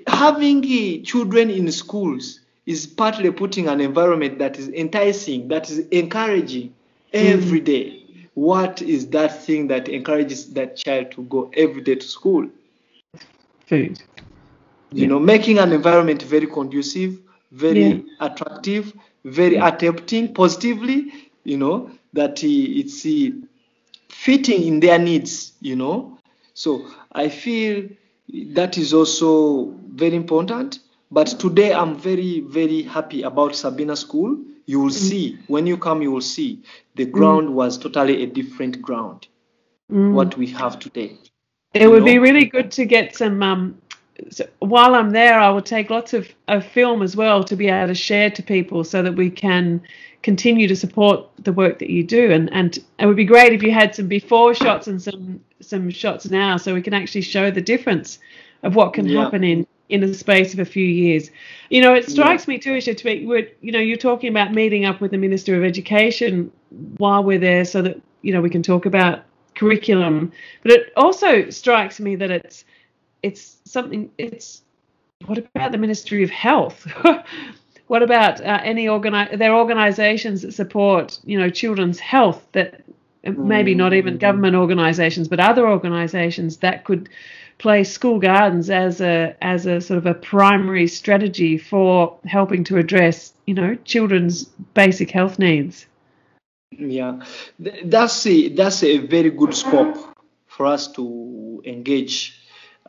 having children in schools is partly putting an environment that is enticing, that is encouraging every day. What is that thing that encourages that child to go every day to school? Food. Making an environment very conducive, very attractive, very adapting positively, that it's fitting in their needs, So I feel that is also very important. But today I'm very, very happy about Sabina School. You will see, when you come, you will see the ground was totally a different ground, what we have today. It would be really good to get some. So while I'm there, I will take lots of film as well to be able to share to people so that we can continue to support the work that you do. And it would be great if you had some before shots and some shots now so we can actually show the difference of what can happen in the space of a few years. You know, it strikes me too, you're talking about meeting up with the Minister of Education while we're there so that, we can talk about curriculum. But it also strikes me that what about the Ministry of Health? What about there are organisations that support, children's health that maybe not even government organisations, but other organisations that could place school gardens as a sort of a primary strategy for helping to address, children's basic health needs. Yeah, that's a very good scope for us to engage,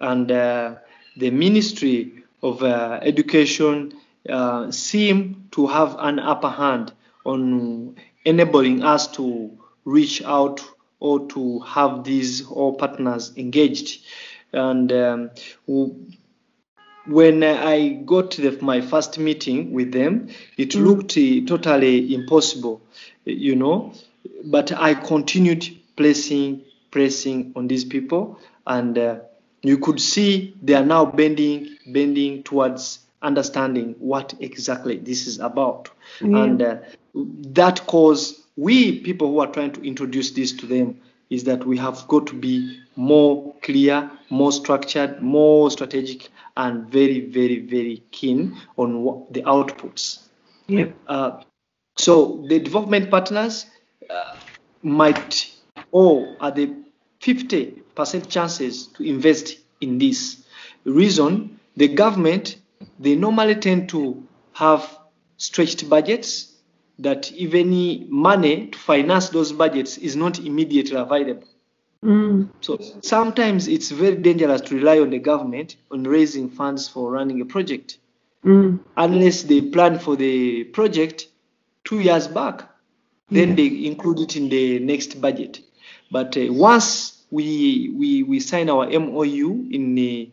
and the Ministry of Education seem to have an upper hand on enabling us to reach out or to have these all partners engaged. And when I got my first meeting with them, it looked totally impossible, but I continued pressing on these people, and you could see they are now bending towards understanding what exactly this is about. And that cause we people who are trying to introduce this to them is that we have got to be more clear, more structured, more strategic, and very, very, very keen on what the outputs. So the development partners might are the 50% chances to invest in this. Reason, the government, they normally tend to have stretched budgets that even money to finance those budgets is not immediately available. So sometimes it's very dangerous to rely on the government on raising funds for running a project, unless they plan for the project 2 years back, then they include it in the next budget. But once we sign our MOU in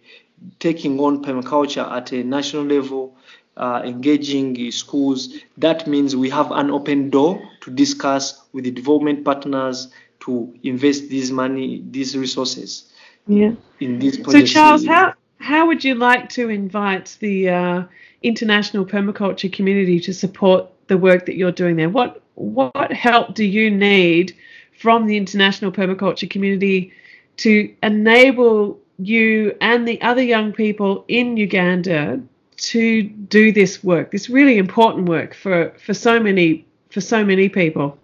taking on permaculture at a national level, engaging schools, that means we have an open door to discuss with the development partners to invest these resources in these projects. So Charles, how would you like to invite the international permaculture community to support the work that you're doing there? What help do you need from the international permaculture community to enable you and the other young people in Uganda to do this work, this really important work for so many people?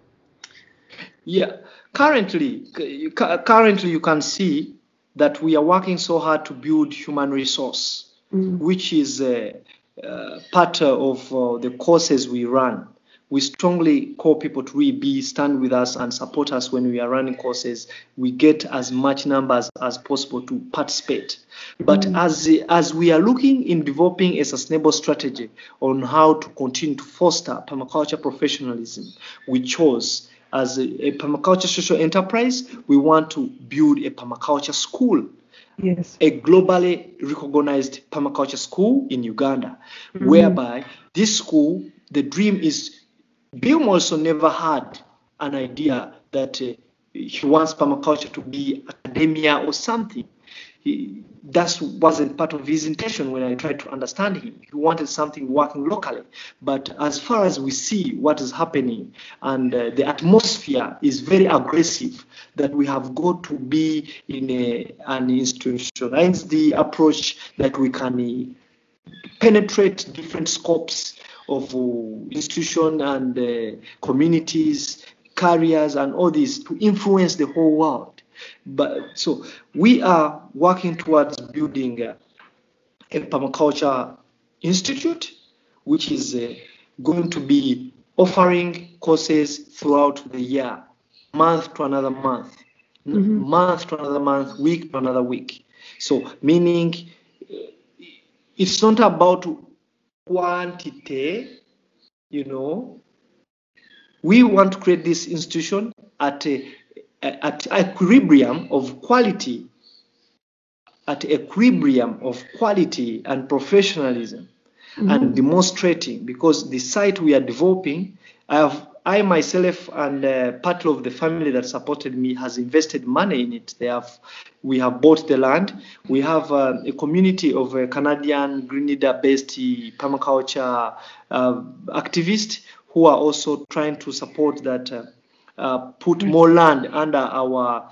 Yeah, currently you can see that we are working so hard to build human resource, which is part of the courses we run. We strongly call people to really stand with us and support us when we are running courses. We get as much numbers as possible to participate. But as we are looking in developing a sustainable strategy on how to continue to foster permaculture professionalism, we chose as a permaculture social enterprise, we want to build a permaculture school. Yes. A globally recognized permaculture school in Uganda, whereby this school, the dream is, Bill also never had an idea that he wants permaculture to be academia or something. That wasn't part of his intention when I tried to understand him. He wanted something working locally. But as far as we see what is happening, and the atmosphere is very aggressive, that we have got to be in an institutionalized the approach that we can penetrate different scopes of institution and communities, careers, and all this to influence the whole world. But so we are working towards building a permaculture institute, which is going to be offering courses throughout the year, month to another month, month to another month, week to another week. So meaning it's not about quantity, we want to create this institution at equilibrium of quality at equilibrium of quality and professionalism and demonstrating, because the site we are developing, I myself and part of the family that supported me has invested money in it. We have bought the land. We have a community of Canadian green leader-based permaculture activists who are also trying to support that, put more land under our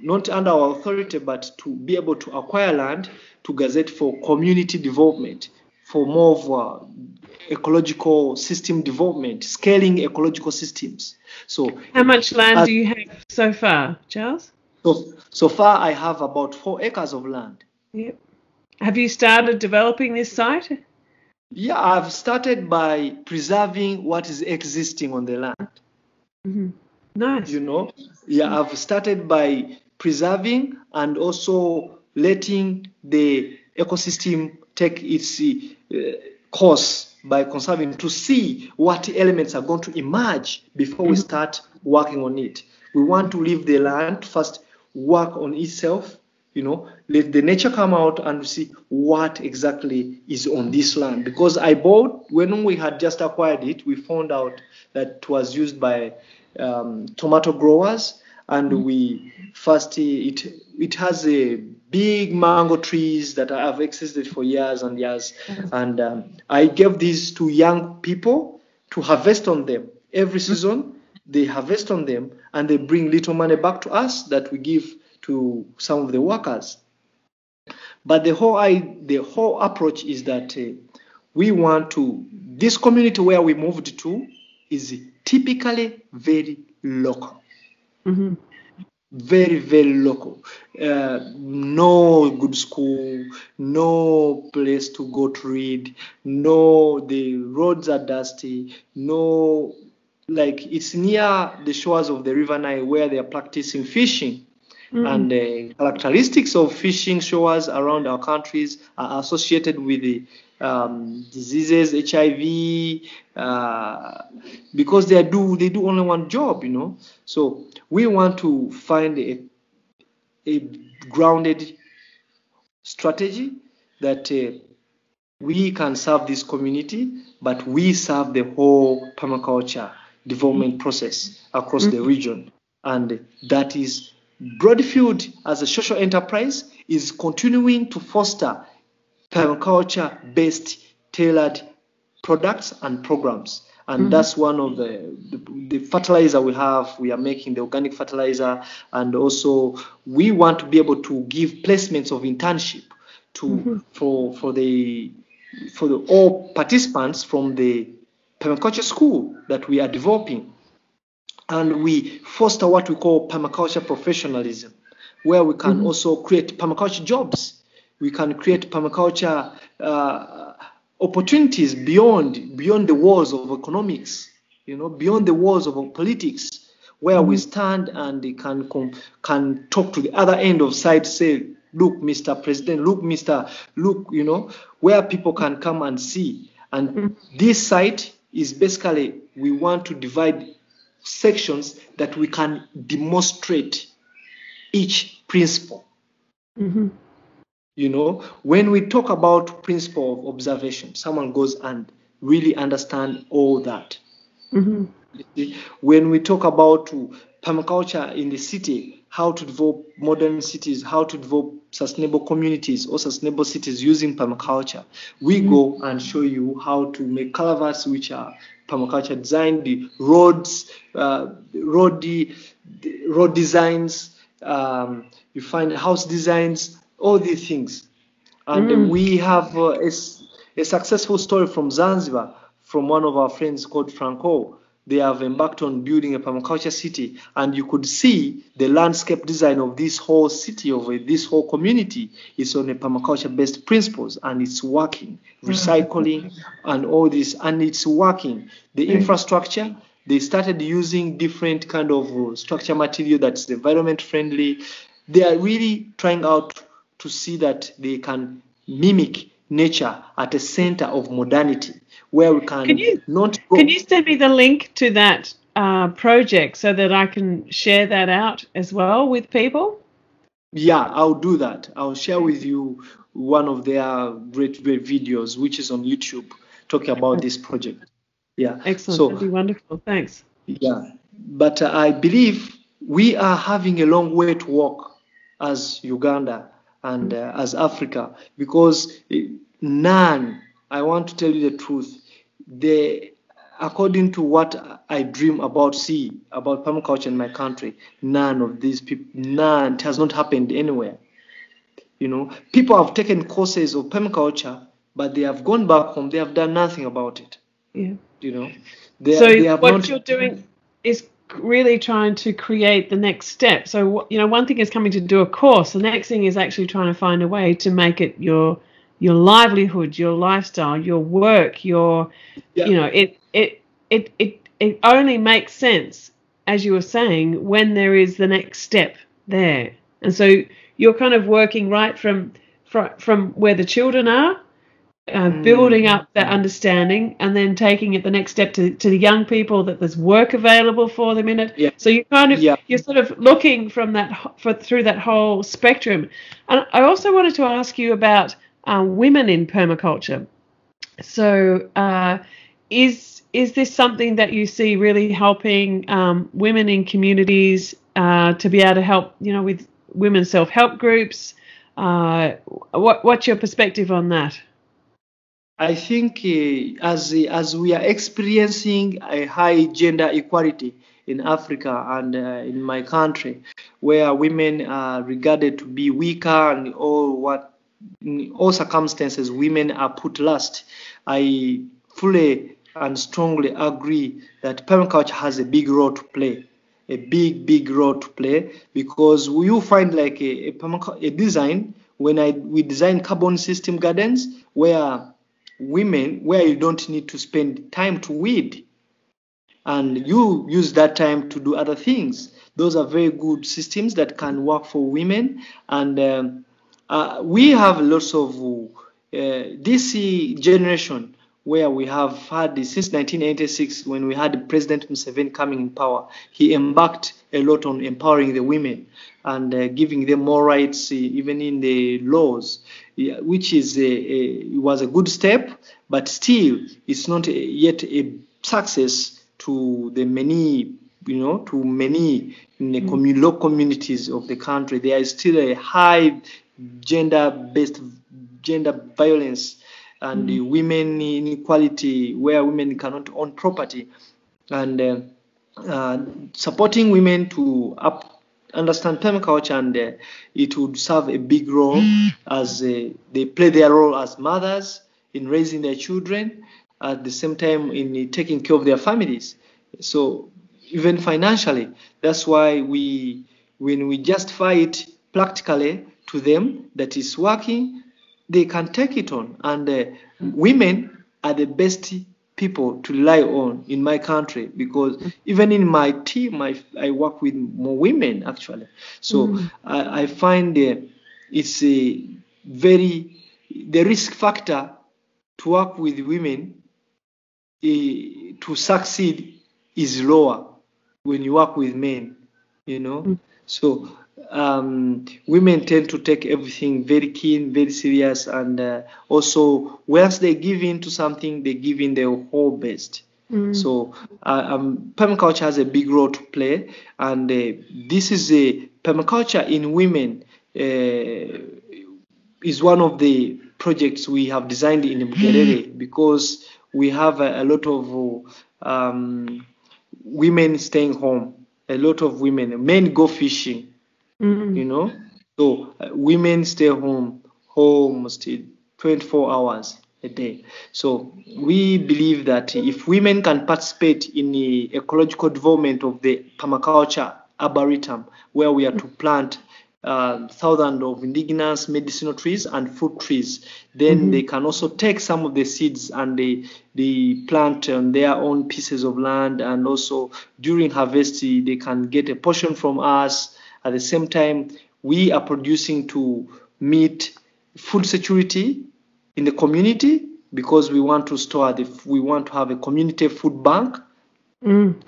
not under our authority, but to be able to acquire land to gazette for community development, for more of ecological system development, scaling ecological systems. So, how much land do you have so far, Charles? So far, I have about 4 acres of land. Yep. Have you started developing this site? Yeah, I've started by preserving what is existing on the land. Nice. You know, yeah, I've started by preserving and also letting the ecosystem take its course by conserving, to see what elements are going to emerge before we start working on it. We want to leave the land first, work on itself, you know, let the nature come out and see what exactly is on this land. Because when we had just acquired it, we found out that it was used by tomato growers, and we first it has a big mango trees that have existed for years and years, and I gave these to young people to harvest on them every season. They harvest on them and they bring little money back to us that we give to some of the workers. But the whole approach is that we want to, this community where we moved to is typically very local. Very, very local. No good school, no place to go to read, the roads are dusty, it's near the shores of the River Nile where they are practicing fishing. And the characteristics of fishing shores around our countries are associated with the diseases, HIV, because they do only one job, you know. So we want to find a grounded strategy that we can serve this community, but we serve the whole permaculture development process across the region, and that is Broadfield as a social enterprise is continuing to foster permaculture-based tailored products and programs. And that's one of the fertilizer we have. We are making the organic fertilizer, and also we want to be able to give placements of internship for all participants from the permaculture school that we are developing. And we foster what we call permaculture professionalism, where we can also create permaculture jobs. We can create permaculture opportunities beyond the walls of economics, you know, beyond the walls of politics, where we stand and they can talk to the other end of side, say, look, Mr. President, look, you know, where people can come and see. And this site is basically, we want to divide sections that we can demonstrate each principle. You know, when we talk about principle of observation, someone goes and really understand all that. When we talk about permaculture in the city, how to develop modern cities, how to develop sustainable communities or sustainable cities using permaculture, we go and show you how to make culverts which are permaculture designed, the roads, road designs, you find house designs, all these things. And we have a successful story from Zanzibar, from one of our friends called Franco. They have embarked on building a permaculture city, and you could see the landscape design of this whole city, of this whole community, is on a permaculture-based principles, and it's working. Recycling and all this, and it's working. The infrastructure, they started using different kind of structure material that's environment friendly. They are really trying out to see that they can mimic nature at a center of modernity, where we can not go. Can you send me the link to that project so that I can share that out as well with people? Yeah, I'll do that. I'll share with you one of their great videos, which is on YouTube, talking about this project. Yeah. Excellent. That'd So, be wonderful. Thanks. yeah. But I believe we are having a long way to walk as Uganda and as Africa, because none, I want to tell you the truth, the according to what I dream about, about permaculture in my country, none of these people, none, it has not happened anywhere. People have taken courses of permaculture, but they have gone back home. They have done nothing about it. Yeah. They have what not. you're doing is really trying to create the next step. So, one thing is coming to do a course. The next thing is actually trying to find a way to make it your livelihood, your lifestyle, your work, it only makes sense, as you were saying, when there is the next step there. And so you're kind of working right from where the children are, building up that understanding, and then taking it the next step to the young people, that there's work available for them in it. Yeah. So you're sort of looking from through that whole spectrum. And I also wanted to ask you about women in permaculture. So is this something that you see really helping women in communities to be able to help, with women's self-help groups? What's your perspective on that? I think as we are experiencing a high gender equality in Africa and in my country, where women are regarded to be weaker, and in all circumstances women are put last, I fully and strongly agree that permaculture has a big role to play. A big role to play, because you find like a design when we design carbon system gardens where you don't need to spend time to weed, and you use that time to do other things. Those are very good systems that can work for women. And we have lots of this generation, where we have had since 1986, when we had President Museveni coming in power. He embarked a lot on empowering the women and giving them more rights, even in the laws, which was a good step, but still it's not yet a success to the many, to many in the low communities of the country. There is still a high gender violence and the women inequality, where women cannot own property, and supporting women to understand permaculture, and it would serve a big role as they play their role as mothers in raising their children, at the same time in taking care of their families. So even financially, that's why when we justify it practically to them that is working, they can take it on. And women are the best people to rely on in my country, because even in my team, I work with more women actually. So I find it's the risk factor to work with women to succeed is lower when you work with men, So women tend to take everything very keen, very serious, and also once they give in to something, they give in their whole best. So permaculture has a big role to play, and this is a permaculture in women is one of the projects we have designed in Bugerere, because we have a lot of women staying home. A lot of women, men go fishing, So women stay home still 24 hours a day. So we believe that if women can participate in the ecological development of the permaculture arboretum, where we are to plant thousands of indigenous medicinal trees and fruit trees, then they can also take some of the seeds and they plant on their own pieces of land, and also during harvest they can get a portion from us. At the same time, we are producing to meet food security in the community, because we want to have a community food bank.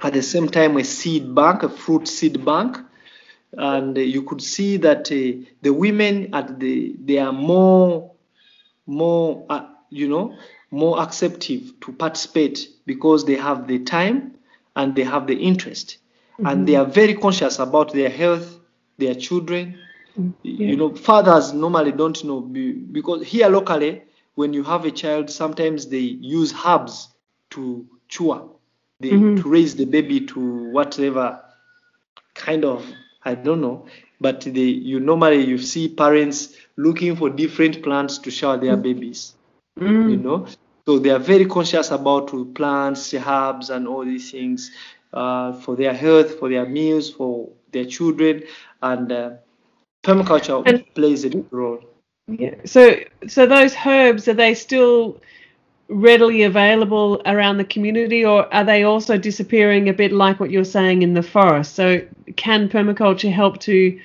At the same time, a seed bank, a fruit seed bank, and you could see that the women they are more more more acceptive to participate because they have the time and they have the interest, and they are very conscious about their health, their children. Fathers normally don't know, because here locally, when you have a child, sometimes they use herbs to cure, to raise the baby to whatever kind of, I don't know, but normally you see parents looking for different plants to shower their babies, so they are very conscious about plants, herbs, and all these things for their health, for their meals, for their children, and permaculture plays a big role. Yeah. So those herbs, are they still readily available around the community, or are they also disappearing a bit like what you're saying in the forest? So can permaculture help to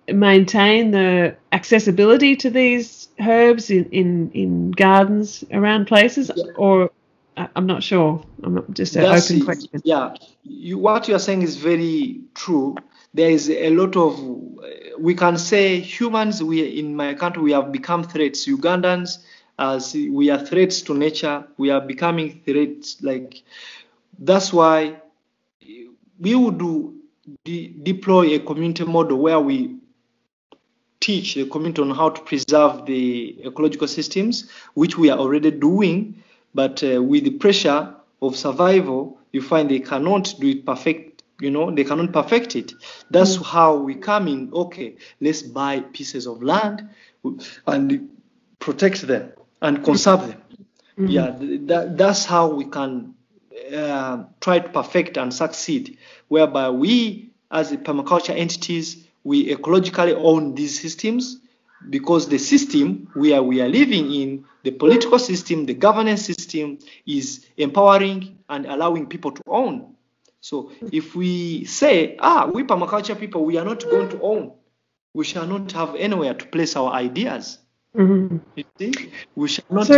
maintain the accessibility to these herbs in gardens around places? Or I'm not sure. I'm not, just an open question. Yeah, what you are saying is very true. There is a lot of, we can say humans, in my country, we have become threats. Ugandans, as we are threats to nature, we are becoming threats. That's why we would deploy a community model where we teach the community on how to preserve the ecological systems, which we are already doing, but with the pressure of survival, you find they cannot do it perfect. They cannot perfect it. That's how we come in. Okay, let's buy pieces of land and protect them and conserve them. Yeah, that's how we can try to perfect and succeed, whereby we, as a permaculture entities, we ecologically own these systems, because the system we are living in, the political system, the governance system, is empowering and allowing people to own. So if we say, we permaculture people, we are not going to own, we shall not have anywhere to place our ideas. You see? We shall not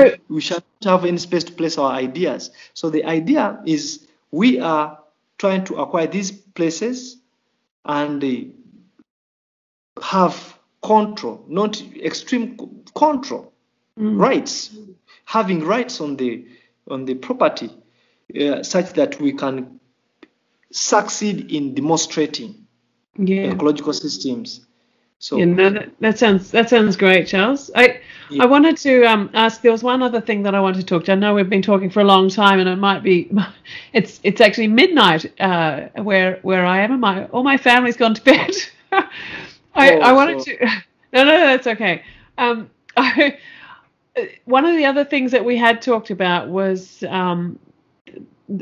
have any space to place our ideas. So the idea is we are trying to acquire these places and have control, not extreme control, rights, having rights on the property, such that we can succeed in demonstrating ecological systems. So that sounds great, Charles. I wanted to ask. There was one other thing that I wanted to talk to. I know we've been talking for a long time, and it might be it's actually midnight where I am, and all my family's gone to bed. I wanted to. No, that's okay. One of the other things that we had talked about was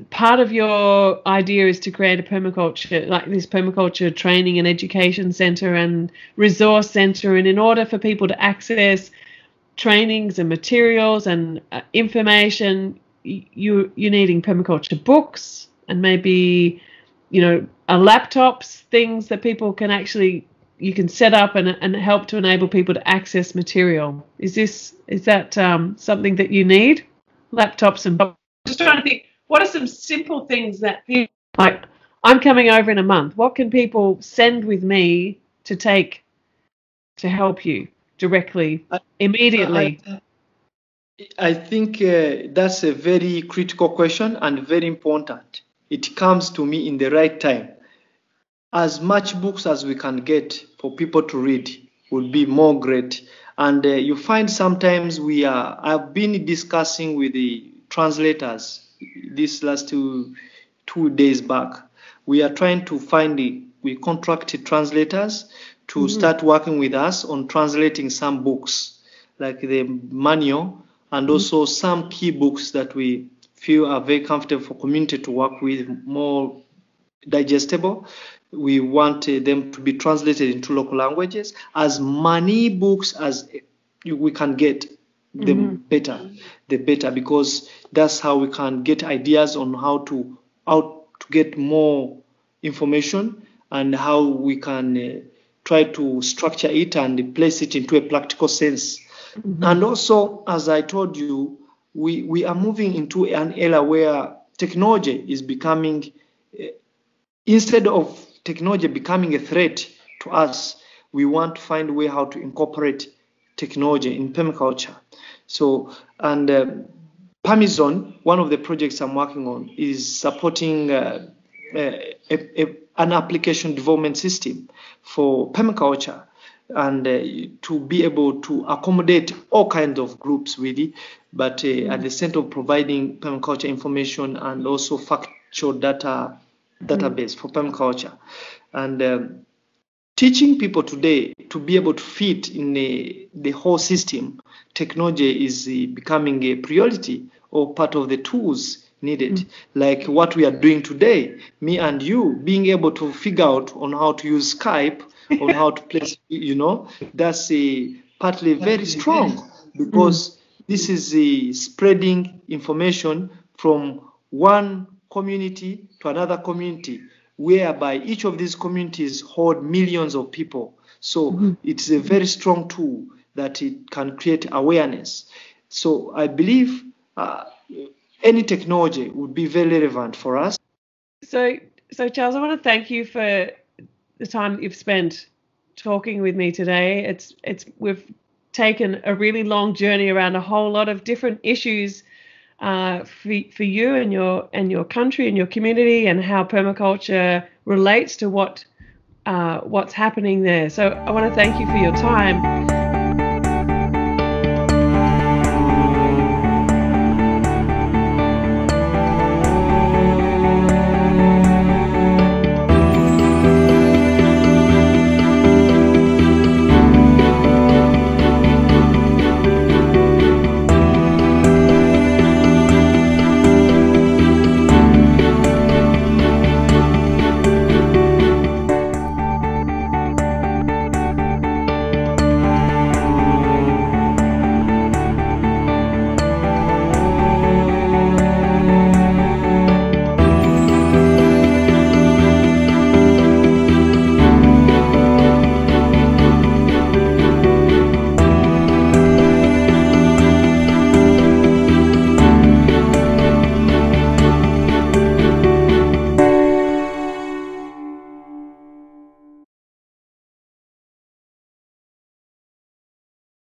part of your idea is to create a permaculture, like this permaculture training and education centre and resource centre, and in order for people to access trainings and materials and information, you're needing permaculture books and maybe laptops, things that people can actually, you can set up and help to enable people to access material. Is that something that you need? Laptops and books? Just trying to think, what are some simple things that people, like, I'm coming over in a month, what can people send with me to take to help you directly, immediately? I think that's a very critical question and very important. It comes to me in the right time. As much books as we can get for people to read would be more great. And you find sometimes I've been discussing with the translators this last two days back. We are trying to we contracted translators to start working with us on translating some books, like the manual, and also some key books that we feel are very comfortable for community to work with, more digestible. We want them to be translated into local languages. As many books as we can get, the better, because that's how we can get ideas on how to get more information and how we can try to structure it and place it into a practical sense. And also, as I told you, we are moving into an era where technology is becoming, instead of technology becoming a threat to us, we want to find a way how to incorporate technology in permaculture. So, and Permizone, one of the projects I'm working on, is supporting an application development system for permaculture, and to be able to accommodate all kinds of groups really, but at the center of providing permaculture information and also factual database for permaculture, and teaching people today to be able to fit in the whole system. Technology is becoming a priority or part of the tools needed, like what we are doing today, me and you being able to figure out on how to use Skype, on how to place, that's partly very strong, because this is spreading information from one community to another community, whereby each of these communities hold millions of people. So it's a very strong tool that it can create awareness. So I believe any technology would be very relevant for us. So Charles, I want to thank you for the time that you've spent talking with me today. We've taken a really long journey around a whole lot of different issues for you and your country and your community, and how permaculture relates to what's happening there. So I want to thank you for your time.